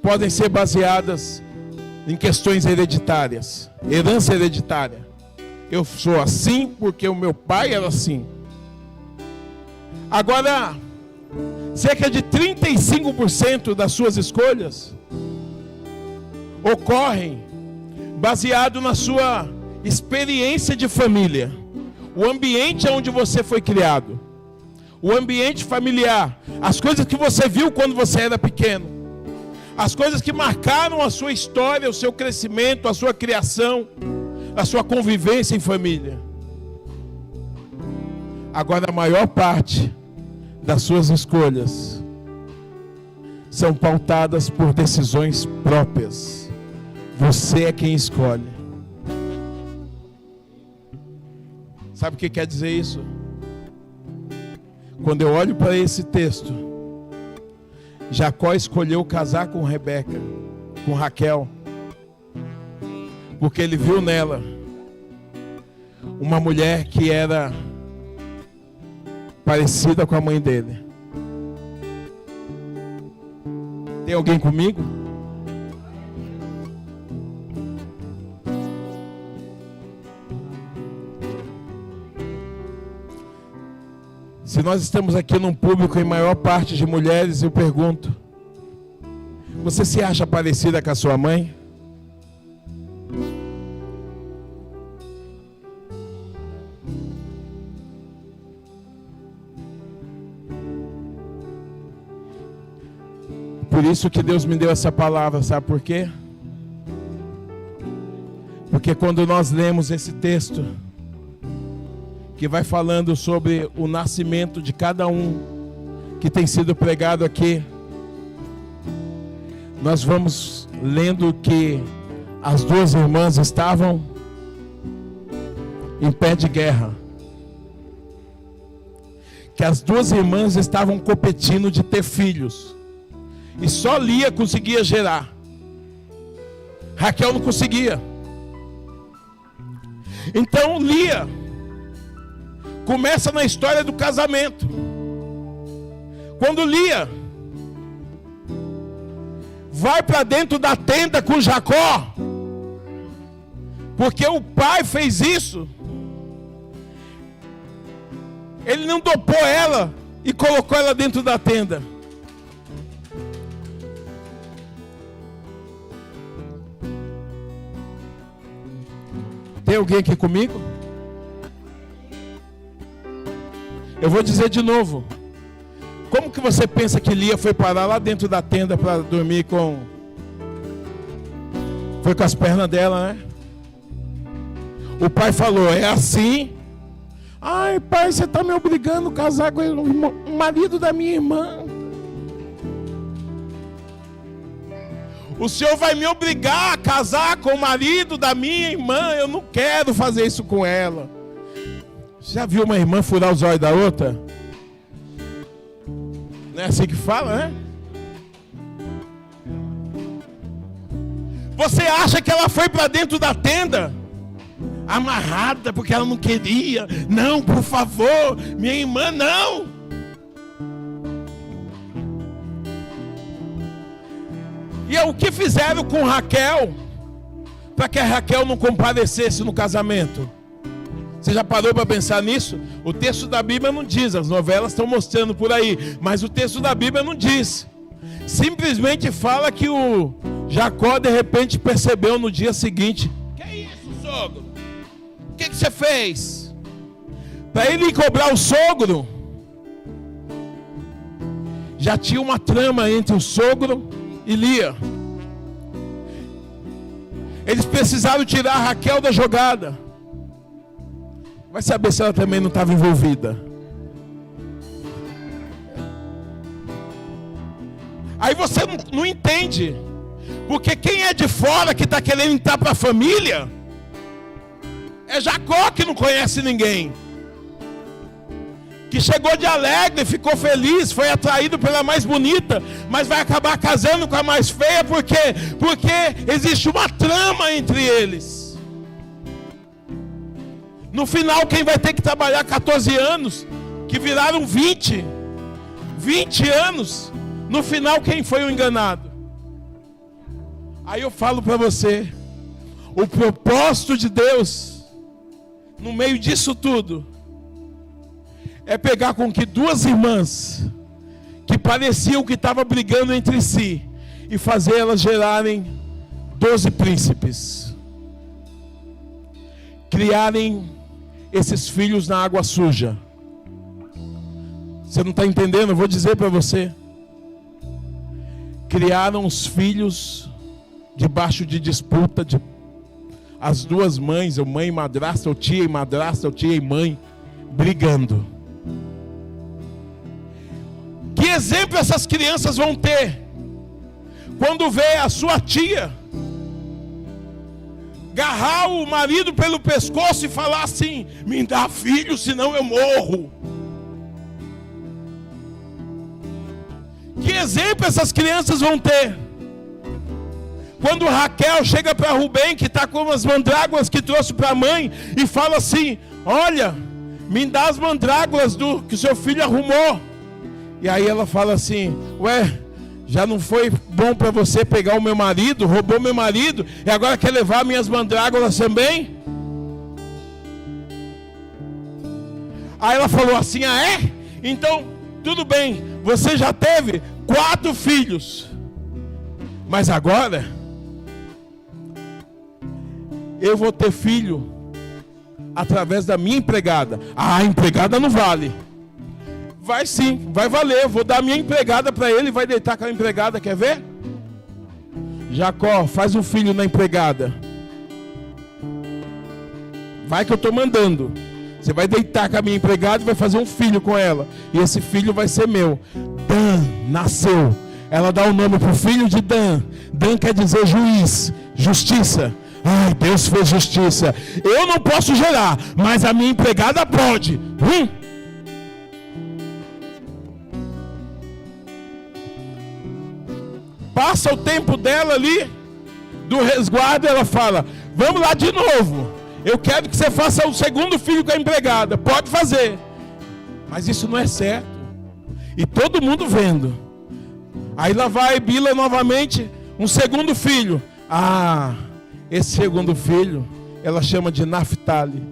podem ser baseadas em questões hereditárias, herança hereditária. Eu sou assim porque o meu pai era assim. Agora, cerca de 35% das suas escolhas ocorrem baseado na sua experiência de família, o ambiente onde você foi criado, o ambiente familiar, as coisas que você viu quando você era pequeno, as coisas que marcaram a sua história, o seu crescimento, a sua criação, a sua convivência em família. Agora, a maior parte das suas escolhas são pautadas por decisões próprias. Você é quem escolhe. Sabe o que quer dizer isso? Quando eu olho para esse texto, Jacó escolheu casar com Rebeca, com Raquel, porque ele viu nela uma mulher que era parecida com a mãe dele. Tem alguém comigo? Se nós estamos aqui num público em maior parte de mulheres, eu pergunto: você se acha parecida com a sua mãe? Por isso que Deus me deu essa palavra, sabe por quê? Porque quando nós lemos esse texto, que vai falando sobre o nascimento de cada um, que tem sido pregado aqui, nós vamos lendo que as 2 irmãs estavam em pé de guerra, que as 2 irmãs estavam competindo de ter filhos, e só Lia conseguia gerar, Raquel não conseguia. Então Lia começa na história do casamento. Quando Lia vai para dentro da tenda com Jacó, porque o pai fez isso, ele não dopou ela e colocou ela dentro da tenda. Tem alguém aqui comigo? Eu vou dizer de novo. Como que você pensa que Lia foi parar lá dentro da tenda para dormir com... Foi com as pernas dela, né? O pai falou: é assim? Ai, pai, você está me obrigando a casar com o marido da minha irmã. O senhor vai me obrigar a casar com o marido da minha irmã? Eu não quero fazer isso com ela. Já viu uma irmã furar os olhos da outra? Não é assim que fala, né? Você acha que ela foi para dentro da tenda amarrada porque ela não queria? Não, por favor, minha irmã, não. E o que fizeram com Raquel para que a Raquel não comparecesse no casamento? Você já parou para pensar nisso? O texto da Bíblia não diz, as novelas estão mostrando por aí, mas o texto da Bíblia não diz. Simplesmente fala que o Jacó de repente percebeu no dia seguinte: que é isso, sogro? O que você fez? Para ele ir cobrar o sogro, já tinha uma trama entre o sogro e Lia. Eles precisaram tirar a Raquel da jogada. Vai saber se ela também não estava envolvida. Aí você não entende. Porque quem é de fora que está querendo entrar para a família é Jacó, que não conhece ninguém, que chegou de alegre, ficou feliz, foi atraído pela mais bonita, mas vai acabar casando com a mais feia. Por quê? Porque existe uma trama entre eles. No final, quem vai ter que trabalhar 14 anos, que viraram 20 anos, no final quem foi o enganado? Aí eu falo para você, o propósito de Deus, no meio disso tudo, é pegar com que duas irmãs, que pareciam que estavam brigando entre si, e fazer elas gerarem 12 príncipes, criarem esses filhos na água suja. Você não está entendendo? Eu vou dizer para você. Criaram os filhos debaixo de disputa, as duas mães, ou mãe e madrasta, ou tia e madrasta, ou tia e mãe, brigando. Que exemplo essas crianças vão ter quando vê a sua tia agarrar o marido pelo pescoço e falar assim: me dá filho, senão eu morro? Que exemplo essas crianças vão ter quando Raquel chega para Rubem, que está com as mandrágoras que trouxe para a mãe, e fala assim: olha, me dá as mandrágoras que o seu filho arrumou. E aí ela fala assim: ué, já não foi bom para você pegar o meu marido, roubou meu marido, e agora quer levar minhas mandrágoras também? Aí ela falou assim: ah é? Então tudo bem, você já teve 4 filhos, mas agora eu vou ter filho através da minha empregada. Ah, a empregada não vale. Vai sim, vai valer. Eu vou dar a minha empregada para ele e vai deitar com a empregada. Quer ver? Jacó, faz um filho na empregada. Vai que eu estou mandando. Você vai deitar com a minha empregada e vai fazer um filho com ela. E esse filho vai ser meu. Dan nasceu. Ela dá o nome para o filho de Dan. Dan quer dizer juiz, justiça. Ai, Deus fez justiça. Eu não posso gerar, mas a minha empregada pode. Passa o tempo dela ali, do resguardo, ela fala: vamos lá de novo. Eu quero que você faça o segundo filho com a empregada. Pode fazer. Mas isso não é certo. E todo mundo vendo. Aí lá vai Bila novamente, um segundo filho. Ah, esse segundo filho, ela chama de Naftali.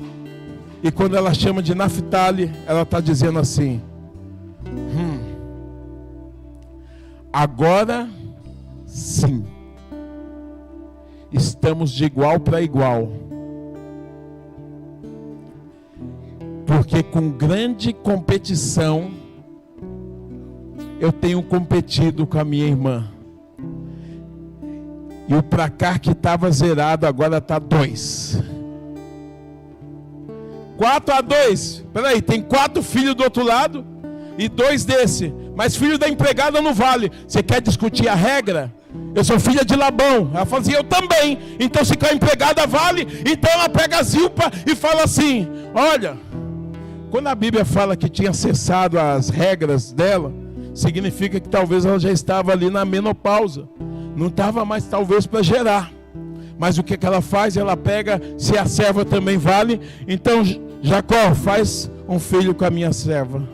E quando ela chama de Naftali, ela está dizendo assim: agora sim, estamos de igual para igual. Porque com grande competição eu tenho competido com a minha irmã. E o placar que estava zerado agora está 2. 4-2. Peraí, tem 4 filhos do outro lado e 2 desse. Mas filho da empregada não vale. Você quer discutir a regra? Eu sou filha de Labão. Ela fala assim: eu também. Então se com a empregada vale, então ela pega a Zilpa e fala assim: olha, quando a Bíblia fala que tinha cessado as regras dela, significa que talvez ela já estava ali na menopausa. Não estava mais talvez para gerar. Mas o que ela faz? Ela pega, se a serva também vale, então Jacó, faz um filho com a minha serva.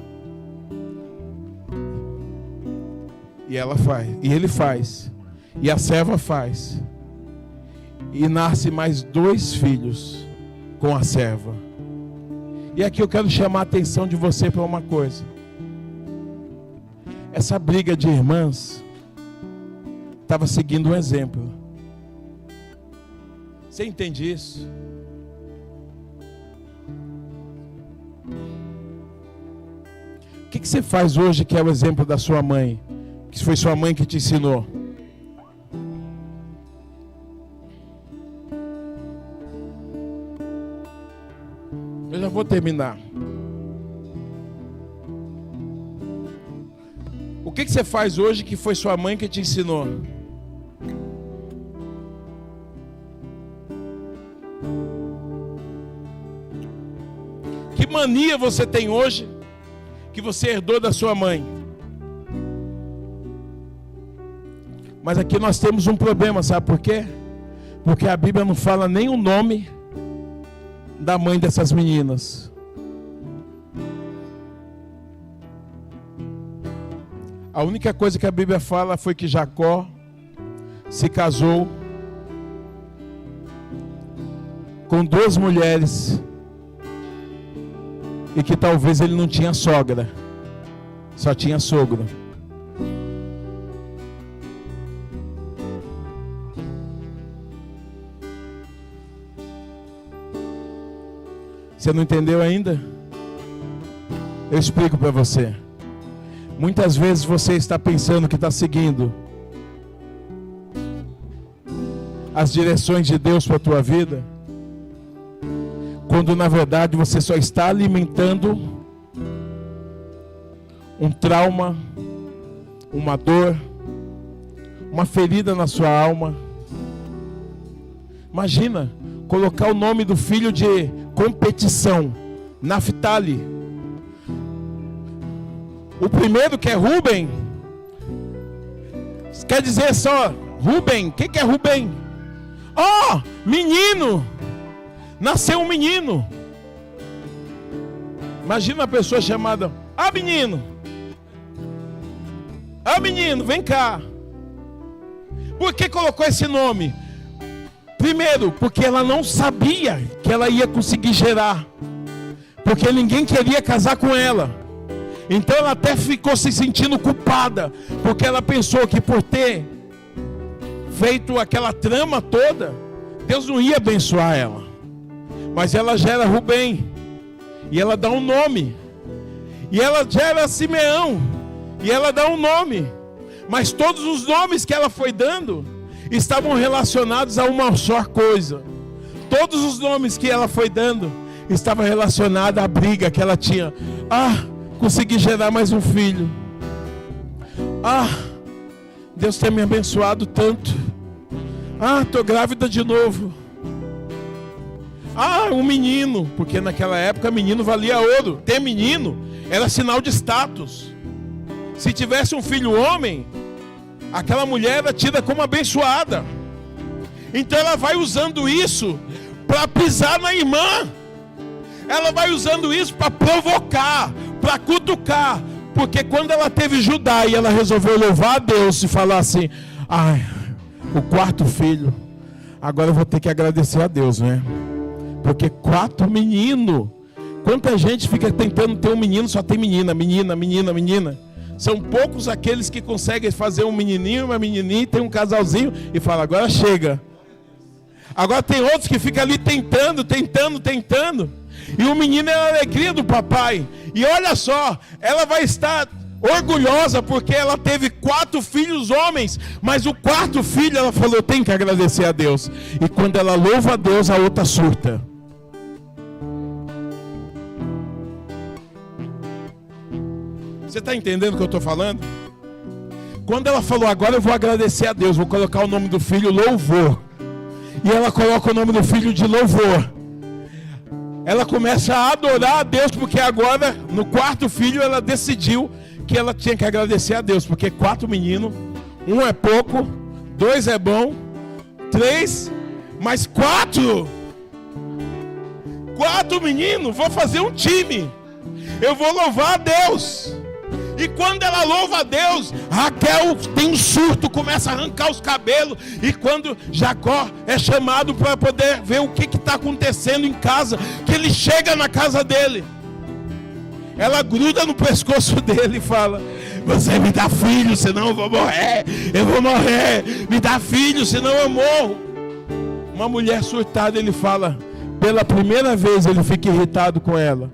E ela faz, e ele faz, e a serva faz. E nasce mais 2 filhos com a serva. E aqui eu quero chamar a atenção de você para uma coisa. Essa briga de irmãs estava seguindo um exemplo. Você entende isso? O que você faz hoje que é o exemplo da sua mãe? Que foi sua mãe que te ensinou? Eu já vou terminar. O que você faz hoje que foi sua mãe que te ensinou? Que mania você tem hoje que você herdou da sua mãe? Mas aqui nós temos um problema, sabe por quê? Porque a Bíblia não fala nem o nome da mãe dessas meninas. A única coisa que a Bíblia fala foi que Jacó se casou com 2 mulheres e que talvez ele não tinha sogra, só tinha sogro. Você não entendeu ainda? Eu explico para você. Muitas vezes você está pensando que está seguindo as direções de Deus para a tua vida, quando na verdade você só está alimentando um trauma, uma dor, uma ferida na sua alma. Imagina colocar o nome do filho de competição, Naftali. O primeiro que é Ruben, quer dizer só Ruben. O que é Ruben? Oh, menino! Nasceu um menino. Imagina uma pessoa chamada, menino! Menino, vem cá. Por que colocou esse nome? Primeiro, porque ela não sabia que ela ia conseguir gerar, porque ninguém queria casar com ela. Então ela até ficou se sentindo culpada, porque ela pensou que por ter feito aquela trama toda, Deus não ia abençoar ela. Mas ela gera Rubem, e ela dá um nome, e ela gera Simeão, e ela dá um nome. Mas todos os nomes que ela foi dando estavam relacionados a uma só coisa. Todos os nomes que ela foi dando estavam relacionados à briga que ela tinha. Consegui gerar mais um filho. Deus tem me abençoado tanto. Estou grávida de novo. Um menino, porque naquela época menino valia ouro. Ter menino era sinal de status. Se tivesse um filho homem, aquela mulher era tida como abençoada. Então ela vai usando isso para pisar na irmã. Ela vai usando isso para provocar, para cutucar. Porque quando ela teve Judá e ela resolveu louvar a Deus e falar assim: o 4º filho, agora eu vou ter que agradecer a Deus, né? Porque 4 meninos. Quanta gente fica tentando ter um menino, só tem menina. São poucos aqueles que conseguem fazer um menininho, uma menininha, tem um casalzinho e fala: agora chega. Agora tem outros que ficam ali tentando. E o menino é a alegria do papai. E olha só, ela vai estar orgulhosa porque ela teve 4 filhos homens. Mas o 4º filho, ela falou: tem que agradecer a Deus. E quando ela louva a Deus, a outra surta. Você está entendendo o que eu estou falando? Quando ela falou: agora eu vou agradecer a Deus, vou colocar o nome do filho Louvor. E ela coloca o nome do filho de Louvor. Ela começa a adorar a Deus, porque agora, no 4º filho, ela decidiu que ela tinha que agradecer a Deus. Porque 4 meninos, 1 é pouco, 2 é bom, 3 Mas 4 meninos, vou fazer um time. Eu vou louvar a Deus. E quando ela louva a Deus, Raquel tem um surto, começa a arrancar os cabelos. E quando Jacó é chamado para poder ver o que está acontecendo em casa, que ele chega na casa dele, ela gruda no pescoço dele e fala: você me dá filho, senão eu vou morrer. Eu vou morrer. Me dá filho, senão eu morro. Uma mulher surtada, ele fala, pela primeira vez ele fica irritado com ela.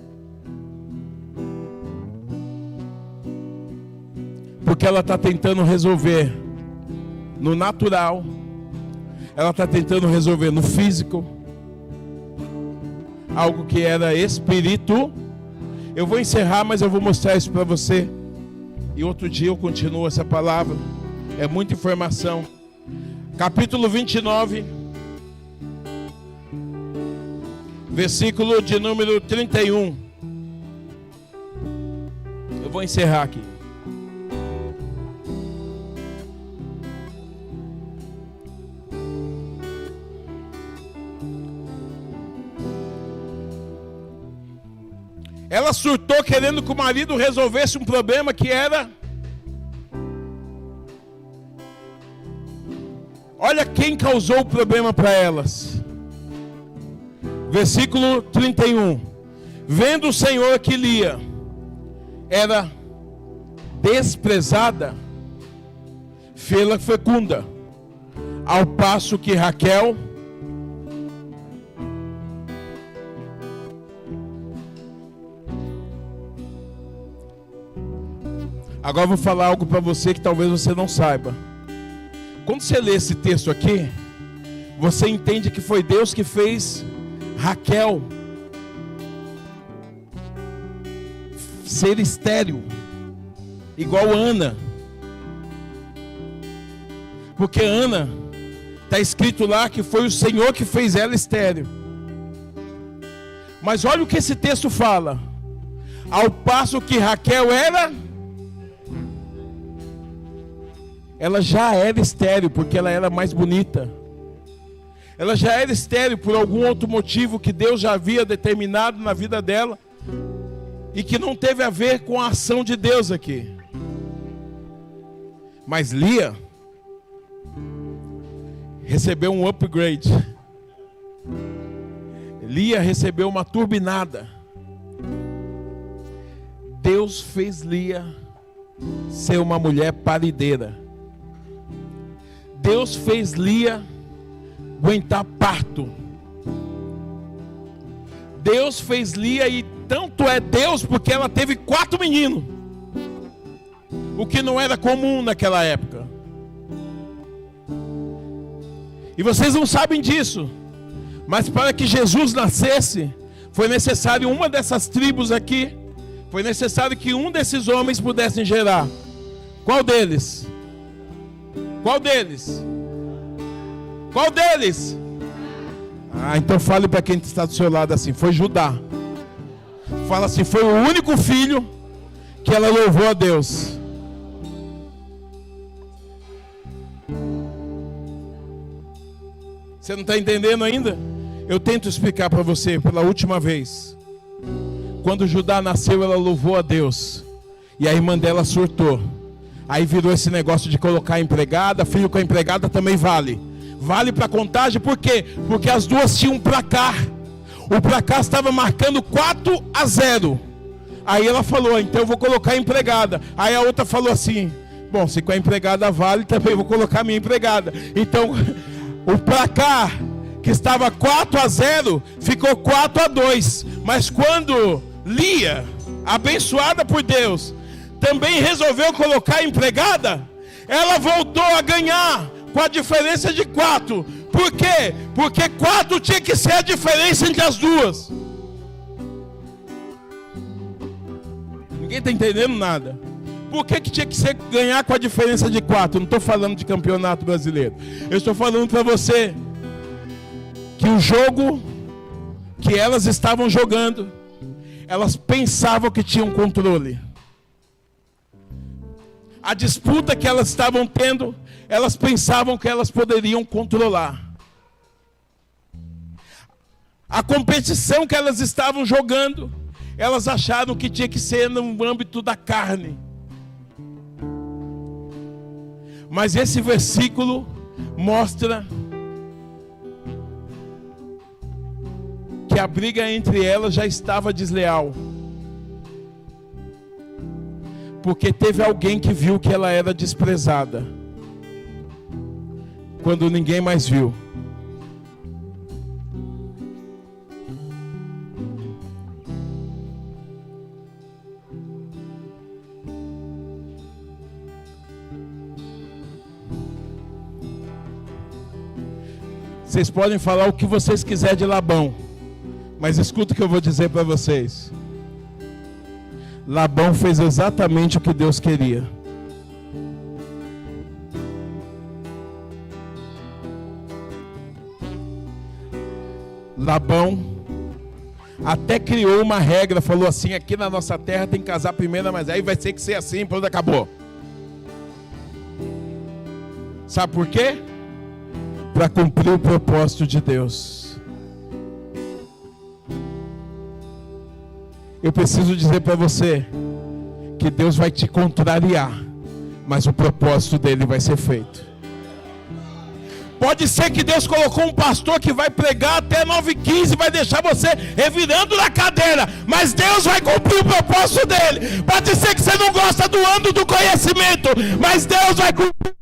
Porque ela está tentando resolver no natural. Ela está tentando resolver no físico. Algo que era espírito. Eu vou encerrar, mas eu vou mostrar isso para você. E outro dia eu continuo essa palavra. É muita informação. Capítulo 29. Versículo de número 31. Eu vou encerrar aqui. Ela surtou querendo que o marido resolvesse um problema que era... Olha quem causou o problema para elas. Versículo 31. Vendo o Senhor que Lia era desprezada, fê-la fecunda, ao passo que Raquel Agora eu vou falar algo para você que talvez você não saiba. Quando você lê esse texto aqui, você entende que foi Deus que fez Raquel ser estéril, igual Ana. Porque Ana, está escrito lá que foi o Senhor que fez ela estéril. Mas olha o que esse texto fala. Ao passo que Raquel ela já era estéril, porque ela era mais bonita. Ela já era estéril por algum outro motivo que Deus já havia determinado na vida dela, e que não teve a ver com a ação de Deus aqui. Mas Lia recebeu um upgrade. Lia recebeu uma turbinada. Deus fez Lia ser uma mulher parideira. Deus fez Lia aguentar parto. Deus fez Lia, e tanto é Deus porque ela teve 4 meninos, o que não era comum naquela época. E vocês não sabem disso, mas para que Jesus nascesse, foi necessário uma dessas tribos aqui, foi necessário que um desses homens pudessem gerar. Qual deles? Qual deles? Qual deles? Então fale para quem está do seu lado assim, foi Judá. Fala assim, foi o único filho que ela louvou a Deus. Você não está entendendo ainda? Eu tento explicar para você pela última vez. Quando Judá nasceu, ela louvou a Deus, e a irmã dela surtou. Aí virou esse negócio de colocar a empregada, filho com a empregada também vale. Vale para contagem, por quê? Porque as duas tinham um placar. O placar estava marcando 4-0. Aí ela falou, então eu vou colocar a empregada. Aí a outra falou assim, bom, se com a empregada vale, também vou colocar a minha empregada. Então, o placar que estava 4-0, ficou 4-2. Mas quando Lia, abençoada por Deus, também resolveu colocar a empregada, ela voltou a ganhar com a diferença de 4. Por quê? Porque 4 tinha que ser a diferença entre as duas. Ninguém está entendendo nada. Por que tinha que ser ganhar com a diferença de 4? Não estou falando de campeonato brasileiro. Eu estou falando para você que o jogo que elas estavam jogando, elas pensavam que tinham controle. A disputa que elas estavam tendo, elas pensavam que elas poderiam controlar. A competição que elas estavam jogando, elas acharam que tinha que ser no âmbito da carne. Mas esse versículo mostra que a briga entre elas já estava desleal. Porque teve alguém que viu que ela era desprezada, quando ninguém mais viu. Vocês podem falar o que vocês quiserem de Labão, mas escuta o que eu vou dizer para vocês. Labão fez exatamente o que Deus queria. Labão até criou uma regra, falou assim: aqui na nossa terra tem que casar primeiro, mas aí vai ter que ser assim, pronto, acabou. Sabe por quê? Para cumprir o propósito de Deus. Eu preciso dizer para você que Deus vai te contrariar, mas o propósito dele vai ser feito. Pode ser que Deus colocou um pastor que vai pregar até 9h15, vai deixar você revirando na cadeira, mas Deus vai cumprir o propósito dele. Pode ser que você não gosta do ano do conhecimento, mas Deus vai cumprir.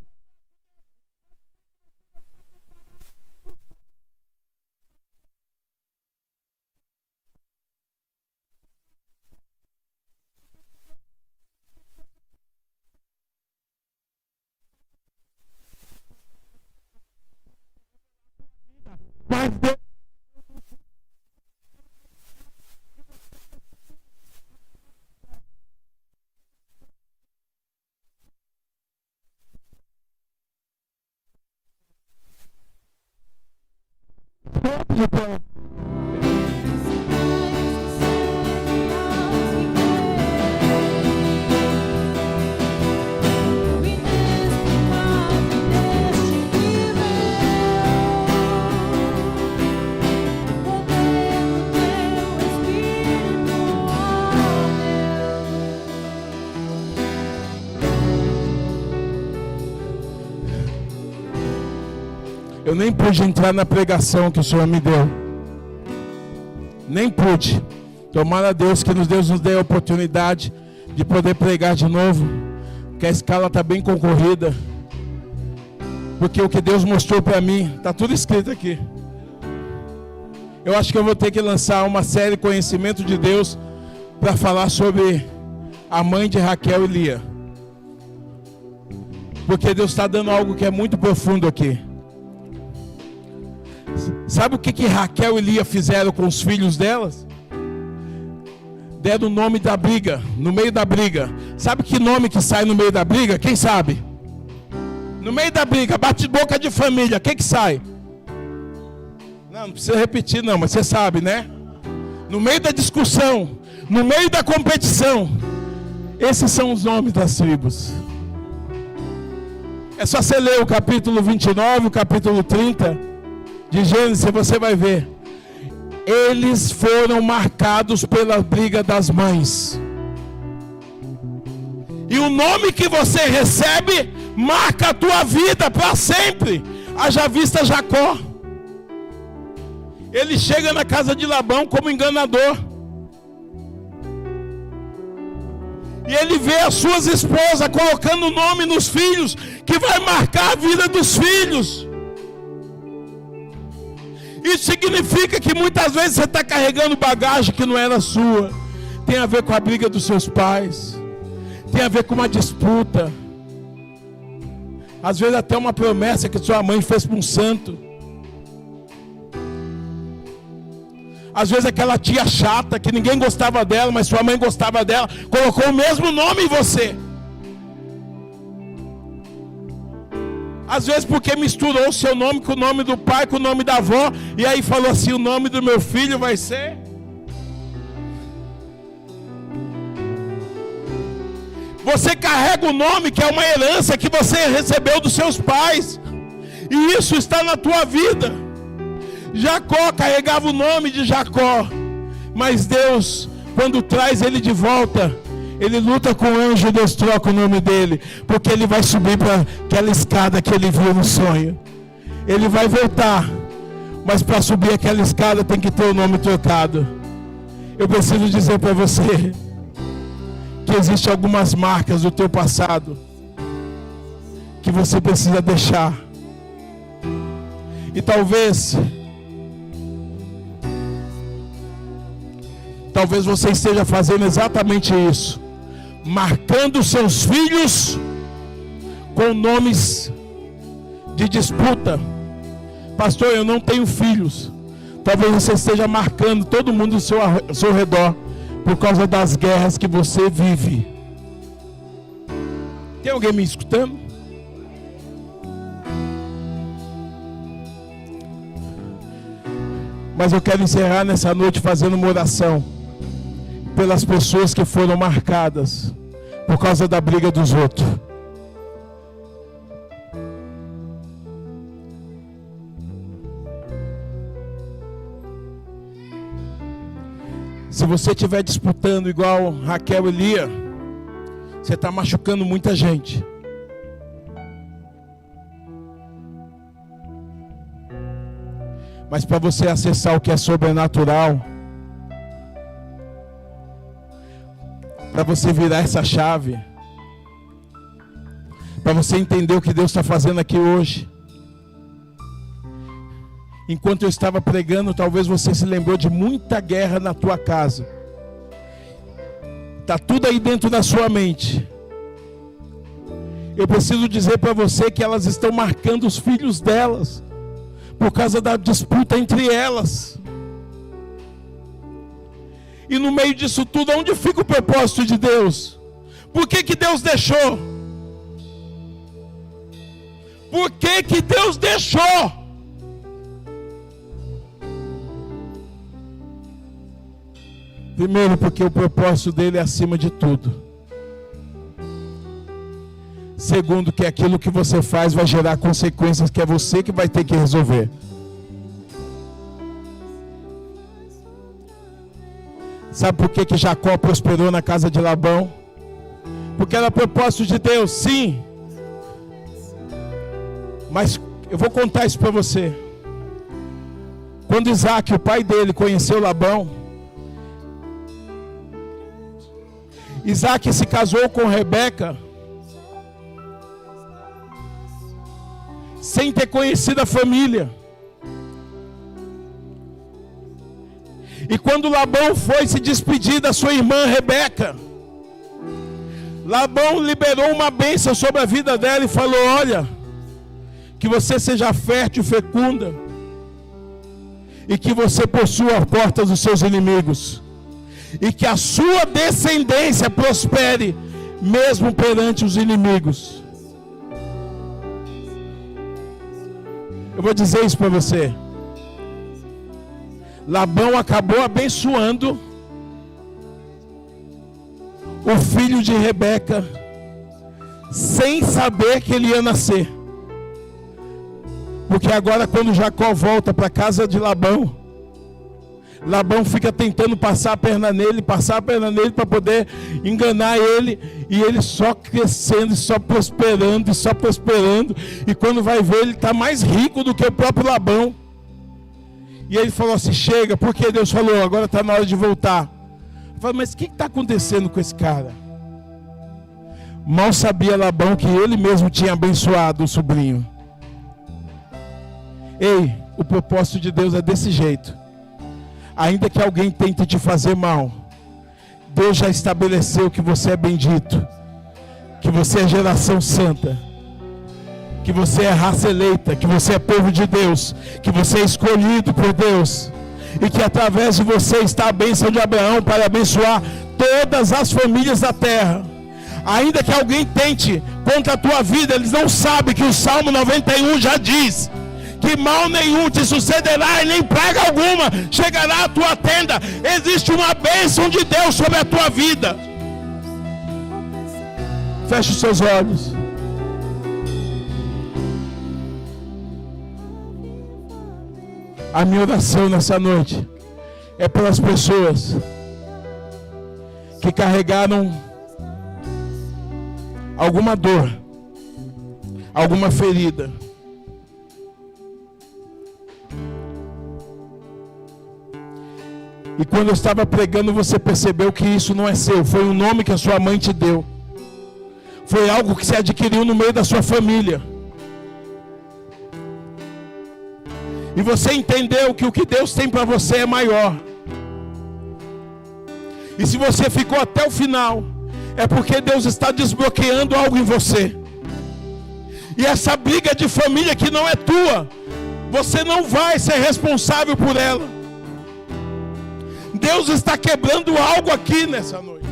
Mas Deus... Eu nem pude entrar na pregação que o Senhor me deu. Nem pude. Tomara a Deus que Deus nos dê a oportunidade de poder pregar de novo. Que a escala está bem concorrida. Porque o que Deus mostrou para mim, está tudo escrito aqui. Eu acho que eu vou ter que lançar uma série Conhecimento de Deus para falar sobre a mãe de Raquel e Lia. Porque Deus está dando algo que é muito profundo aqui. Sabe o que Raquel e Lia fizeram com os filhos delas? Deram o nome da briga, no meio da briga. Sabe que nome que sai no meio da briga? Quem sabe? No meio da briga, bate-boca de família, o que sai? Não precisa repetir não, mas você sabe, né? No meio da discussão, no meio da competição, esses são os nomes das tribos. É só você ler o capítulo 29, o capítulo 30 de Gênesis, você vai ver. Eles foram marcados pela briga das mães. E o nome que você recebe marca a tua vida para sempre. Haja vista Jacó. Ele chega na casa de Labão como enganador. E ele vê as suas esposas colocando o nome nos filhos, que vai marcar a vida dos filhos. Isso significa que muitas vezes você está carregando bagagem que não era sua. Tem a ver com a briga dos seus pais. Tem a ver com uma disputa. Às vezes até uma promessa que sua mãe fez para um santo. Às vezes aquela tia chata que ninguém gostava dela, mas sua mãe gostava dela, colocou o mesmo nome em você. Às vezes porque misturou o seu nome com o nome do pai, com o nome da avó, e aí falou assim: o nome do meu filho vai ser... Você carrega o nome que é uma herança que você recebeu dos seus pais, e isso está na tua vida. Jacó carregava o nome de Jacó, mas Deus, quando traz ele de volta, ele luta com o anjo e Deus troca o nome dele, porque ele vai subir para aquela escada que ele viu no sonho. Ele vai voltar, mas para subir aquela escada tem que ter o nome trocado. Eu preciso dizer para você que existem algumas marcas do teu passado que você precisa deixar. E talvez você esteja fazendo exatamente isso, marcando seus filhos com nomes de disputa. Pastor, eu não tenho filhos. Talvez você esteja marcando todo mundo ao seu redor por causa das guerras que você vive. Tem alguém me escutando? Mas eu quero encerrar nessa noite fazendo uma oração pelas pessoas que foram marcadas por causa da briga dos outros. Se você estiver disputando igual Raquel e Lia, você está machucando muita gente. Mas para você acessar o que é sobrenatural, para você virar essa chave, para você entender o que Deus está fazendo aqui hoje. Enquanto eu estava pregando, talvez você se lembrou de muita guerra na tua casa. Está tudo aí dentro da sua mente. Eu preciso dizer para você que elas estão marcando os filhos delas, por causa da disputa entre elas. E no meio disso tudo, onde fica o propósito de Deus? Por que que Deus deixou? Por que que Deus deixou? Primeiro, porque o propósito dele é acima de tudo. Segundo, que aquilo que você faz vai gerar consequências que é você que vai ter que resolver. Sabe por que que Jacó prosperou na casa de Labão? Porque era propósito de Deus, sim. Mas eu vou contar isso para você. Quando Isaac, o pai dele, conheceu Labão, Isaac se casou com Rebeca sem ter conhecido a família. E quando Labão foi se despedir da sua irmã Rebeca, Labão liberou uma bênção sobre a vida dela e falou: olha, que você seja fértil e fecunda, e que você possua as portas dos seus inimigos, e que a sua descendência prospere mesmo perante os inimigos. Eu vou dizer isso para você. Labão acabou abençoando o filho de Rebeca sem saber que ele ia nascer. Porque agora, quando Jacó volta para a casa de Labão, Labão fica tentando passar a perna nele para poder enganar ele, e ele só crescendo, só prosperando, e quando vai ver, ele está mais rico do que o próprio Labão. E ele falou assim: chega, porque Deus falou, agora está na hora de voltar. Eu falei: mas o que está acontecendo com esse cara? Mal sabia Labão que ele mesmo tinha abençoado o sobrinho. Ei, o propósito de Deus é desse jeito. Ainda que alguém tente te fazer mal, Deus já estabeleceu que você é bendito, que você é geração santa, que você é raça eleita, que você é povo de Deus, que você é escolhido por Deus, e que através de você está a bênção de Abraão para abençoar todas as famílias da terra. Ainda que alguém tente contra a tua vida, eles não sabem que o Salmo 91 já diz que mal nenhum te sucederá e nem praga alguma chegará à tua tenda. Existe uma bênção de Deus sobre a tua vida. Feche os seus olhos. A minha oração nessa noite é pelas pessoas que carregaram alguma dor, alguma ferida. E quando eu estava pregando, você percebeu que isso não é seu, foi um nome que a sua mãe te deu. Foi algo que você adquiriu no meio da sua família. E você entendeu que o que Deus tem para você é maior. E se você ficou até o final, é porque Deus está desbloqueando algo em você. E essa briga de família que não é tua, você não vai ser responsável por ela. Deus está quebrando algo aqui nessa noite.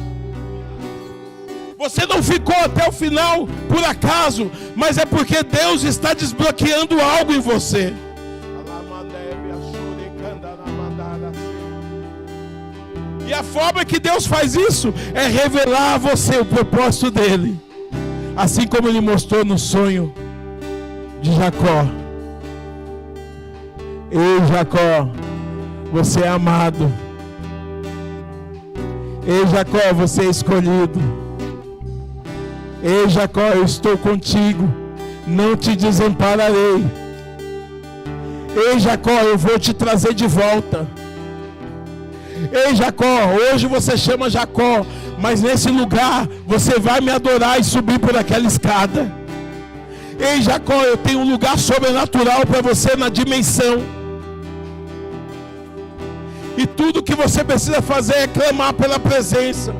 Você não ficou até o final por acaso, mas é porque Deus está desbloqueando algo em você. E a forma que Deus faz isso é revelar a você o propósito dele. Assim como ele mostrou no sonho de Jacó. Ei, Jacó, você é amado. Ei, Jacó, você é escolhido. Ei, Jacó, eu estou contigo, não te desampararei. Ei, Jacó, eu vou te trazer de volta. Ei, Jacó, hoje você chama Jacó, mas nesse lugar você vai me adorar e subir por aquela escada. Ei, Jacó, eu tenho um lugar sobrenatural para você na dimensão. E tudo que você precisa fazer é clamar pela presença.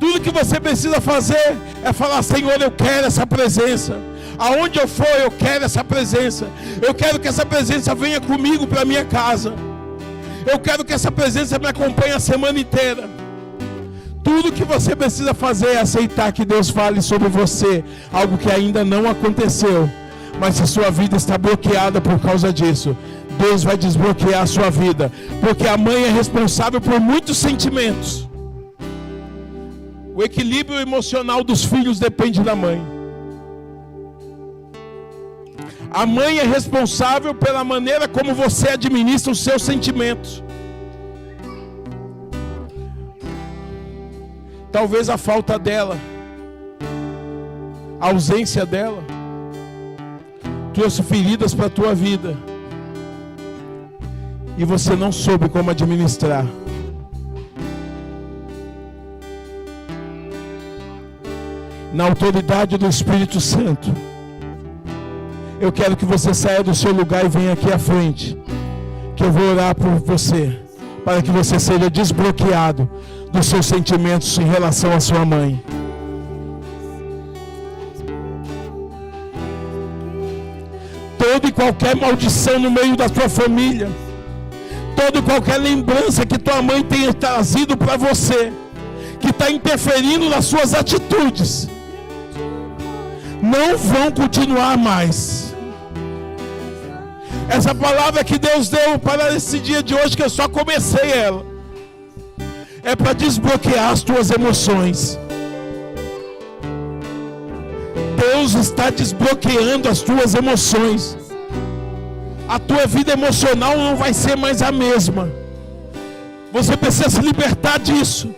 Tudo que você precisa fazer é falar: Senhor, eu quero essa presença. Aonde eu for, eu quero essa presença. Eu quero que essa presença venha comigo para minha casa. Eu quero que essa presença me acompanhe a semana inteira. Tudo que você precisa fazer é aceitar que Deus fale sobre você, algo que ainda não aconteceu, mas se sua vida está bloqueada por causa disso, Deus vai desbloquear a sua vida, porque a mãe é responsável por muitos sentimentos. O equilíbrio emocional dos filhos depende da mãe. A mãe é responsável pela maneira como você administra os seus sentimentos. Talvez a falta dela, a ausência dela, trouxe feridas para a tua vida. E você não soube como administrar. Na autoridade do Espírito Santo, eu quero que você saia do seu lugar e venha aqui à frente, que eu vou orar por você, para que você seja desbloqueado dos seus sentimentos em relação à sua mãe. Toda e qualquer maldição no meio da sua família, toda e qualquer lembrança que tua mãe tenha trazido para você, que está interferindo nas suas atitudes, não vão continuar mais. Essa palavra que Deus deu para esse dia de hoje, que eu só comecei ela, é para desbloquear as tuas emoções. Deus está desbloqueando as tuas emoções. A tua vida emocional não vai ser mais a mesma. Você precisa se libertar disso.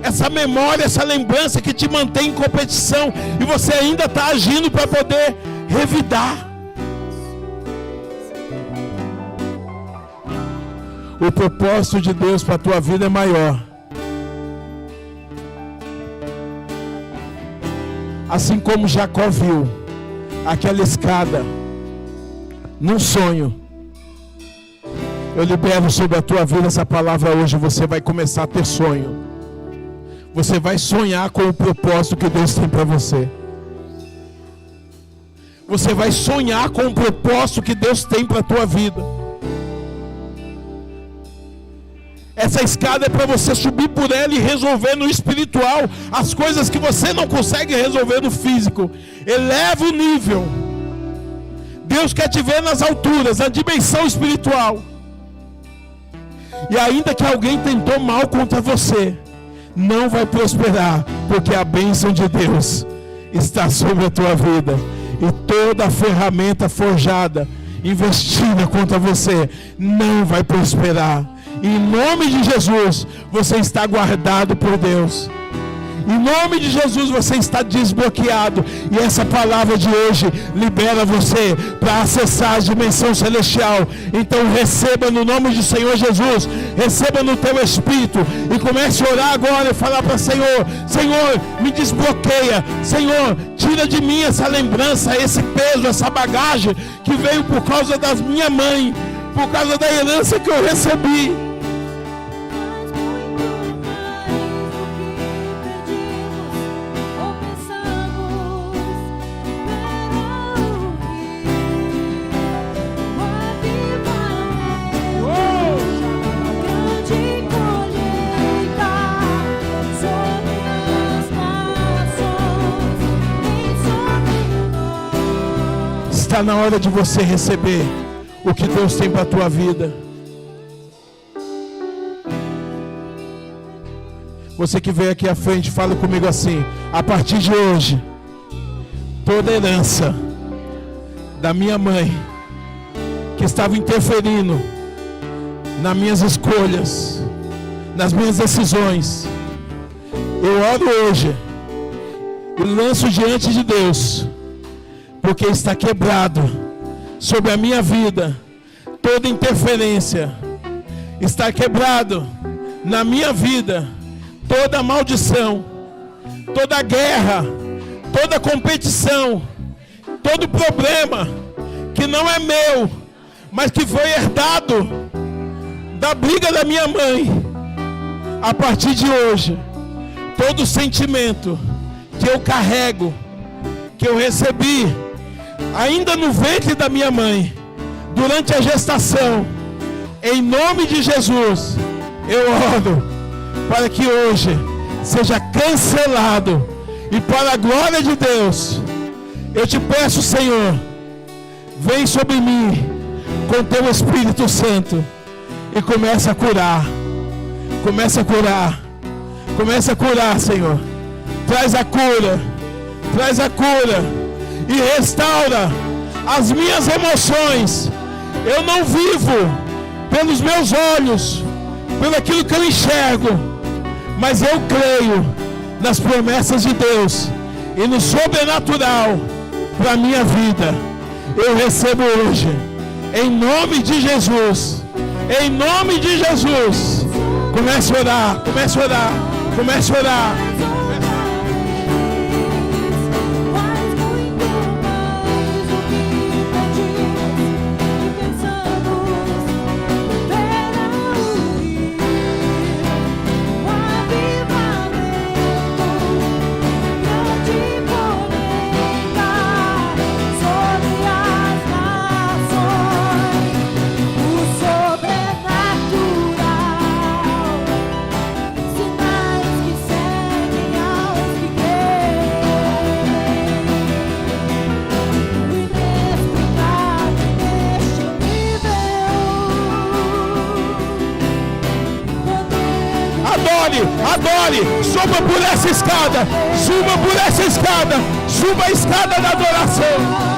Essa memória, essa lembrança que te mantém em competição, e você ainda está agindo para poder revidar. O propósito de Deus para a tua vida é maior. Assim como Jacó viu aquela escada num sonho, eu libero sobre a tua vida essa palavra hoje. Você vai começar a ter sonho. Você vai sonhar com o propósito que Deus tem para você. Você vai sonhar com o propósito que Deus tem para a tua vida. Essa escada é para você subir por ela e resolver no espiritual as coisas que você não consegue resolver no físico. Eleva o nível. Deus quer te ver nas alturas, na dimensão espiritual. E ainda que alguém tentou mal contra você, não vai prosperar, porque a bênção de Deus está sobre a tua vida. E toda a ferramenta forjada investida contra você não vai prosperar. Em nome de Jesus, você está guardado por Deus. Em nome de Jesus você está desbloqueado. E essa palavra de hoje libera você para acessar a dimensão celestial. Então receba no nome do Senhor Jesus. Receba no teu espírito. E comece a orar agora e falar para o Senhor: Senhor, me desbloqueia. Senhor, tira de mim essa lembrança, esse peso, essa bagagem que veio por causa da minha mãe, por causa da herança que eu recebi. Está na hora de você receber o que Deus tem para a tua vida. Você que veio aqui à frente, fala comigo assim: a partir de hoje, toda herança da minha mãe que estava interferindo nas minhas escolhas, nas minhas decisões, eu oro hoje e lanço diante de Deus, porque está quebrado sobre a minha vida toda interferência, está quebrado na minha vida toda maldição, toda guerra, toda competição, todo problema que não é meu, mas que foi herdado da briga da minha mãe. A partir de hoje, todo sentimento que eu carrego, que eu recebi ainda no ventre da minha mãe, durante a gestação, em nome de Jesus, eu oro para que hoje seja cancelado. E para a glória de Deus, eu te peço, Senhor, vem sobre mim com teu Espírito Santo e começa a curar. Começa a curar. Começa a curar, Senhor. Traz a cura. Traz a cura. E restaura as minhas emoções. Eu não vivo pelos meus olhos, pelo aquilo que eu enxergo, mas eu creio nas promessas de Deus e no sobrenatural para a minha vida. Eu recebo hoje, em nome de Jesus. Em nome de Jesus. Comece a orar, comece a orar, comece a orar. Adore, suba por essa escada, suba por essa escada, suba a escada da adoração.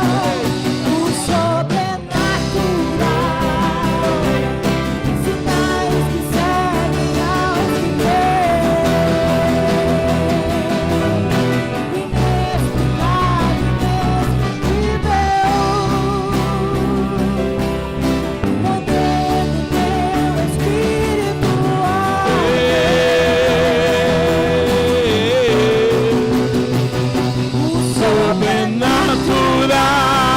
Sobrenatural.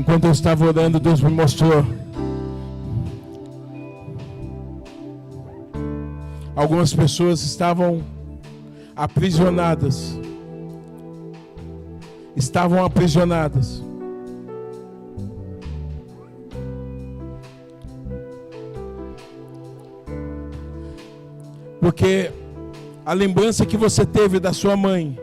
Enquanto eu estava orando, Deus me mostrou algumas pessoas estavam aprisionadas. Porque a lembrança que você teve da sua mãe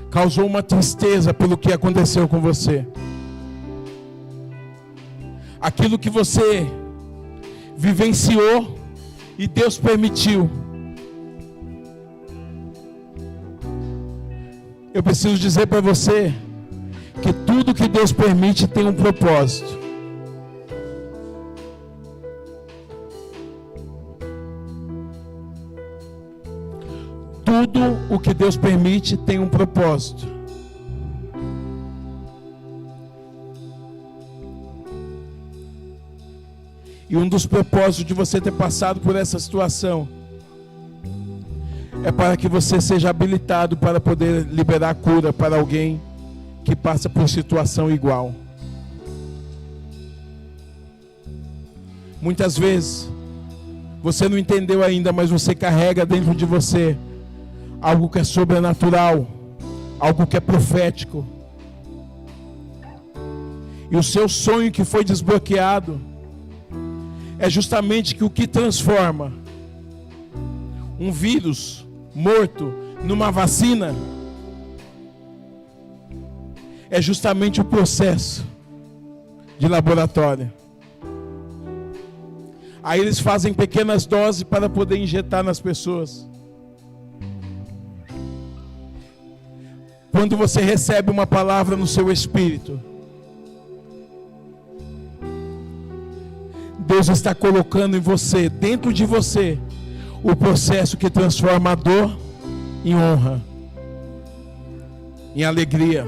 causou uma tristeza pelo que aconteceu com você. Aquilo que você vivenciou e Deus permitiu. Eu preciso dizer para você que tudo que Deus permite tem um propósito. Tudo o que Deus permite tem um propósito. E um dos propósitos de você ter passado por essa situação é para que você seja habilitado para poder liberar cura para alguém que passa por situação igual. Muitas vezes você não entendeu ainda, mas você carrega dentro de você algo que é sobrenatural, algo que é profético. E o seu sonho que foi desbloqueado é justamente que o que transforma um vírus morto numa vacina é justamente o processo de laboratório. Aí eles fazem pequenas doses para poder injetar nas pessoas. Quando você recebe uma palavra no seu espírito, Deus está colocando em você, dentro de você, o processo que transforma a dor em honra, em alegria.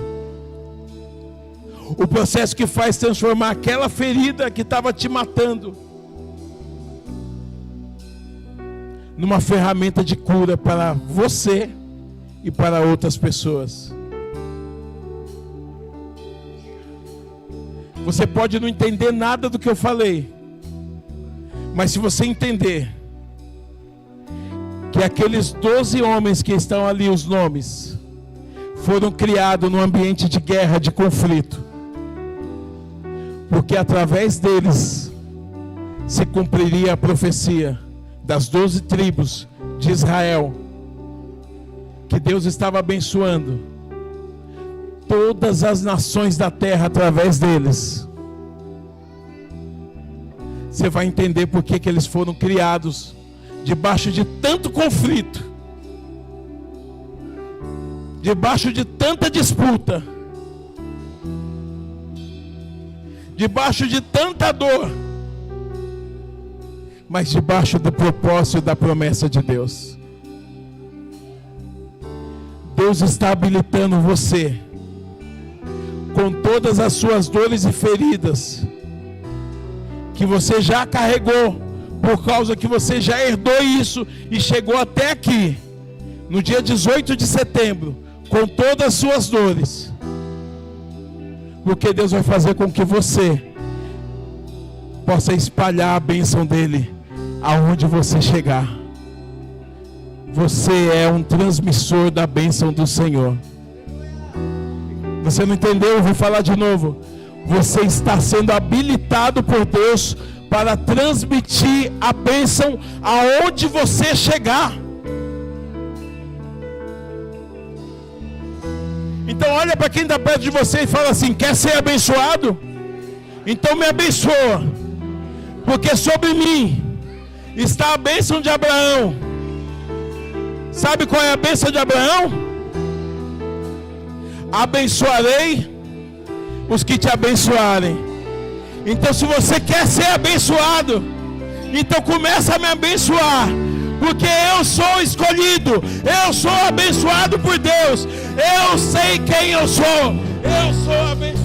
O processo que faz transformar aquela ferida que estava te matando numa ferramenta de cura para você e para outras pessoas. Você pode não entender nada do que eu falei, mas se você entender que aqueles 12 homens que estão ali, os nomes, foram criados num ambiente de guerra, de conflito, porque através deles se cumpriria a profecia das 12 tribos de Israel, que Deus estava abençoando todas as nações da terra através deles. Você vai entender por que eles foram criados debaixo de tanto conflito, debaixo de tanta disputa, debaixo de tanta dor, mas debaixo do propósito e da promessa de Deus. Deus está habilitando você, com todas as suas dores e feridas, que você já carregou, por causa que você já herdou isso e chegou até aqui, no dia 18 de setembro, com todas as suas dores, porque Deus vai fazer com que você possa espalhar a bênção dele aonde você chegar. Você é um transmissor da bênção do Senhor. Você não entendeu? Eu vou falar de novo. Você está sendo habilitado por Deus para transmitir a bênção aonde você chegar. Então olha para quem está perto de você e fala assim: quer ser abençoado? Então me abençoa, porque sobre mim está a bênção de Abraão. Sabe qual é a bênção de Abraão? Abençoarei os que te abençoarem. Então se você quer ser abençoado, então começa a me abençoar, porque eu sou escolhido, eu sou abençoado por Deus, eu sei quem eu sou abençoado.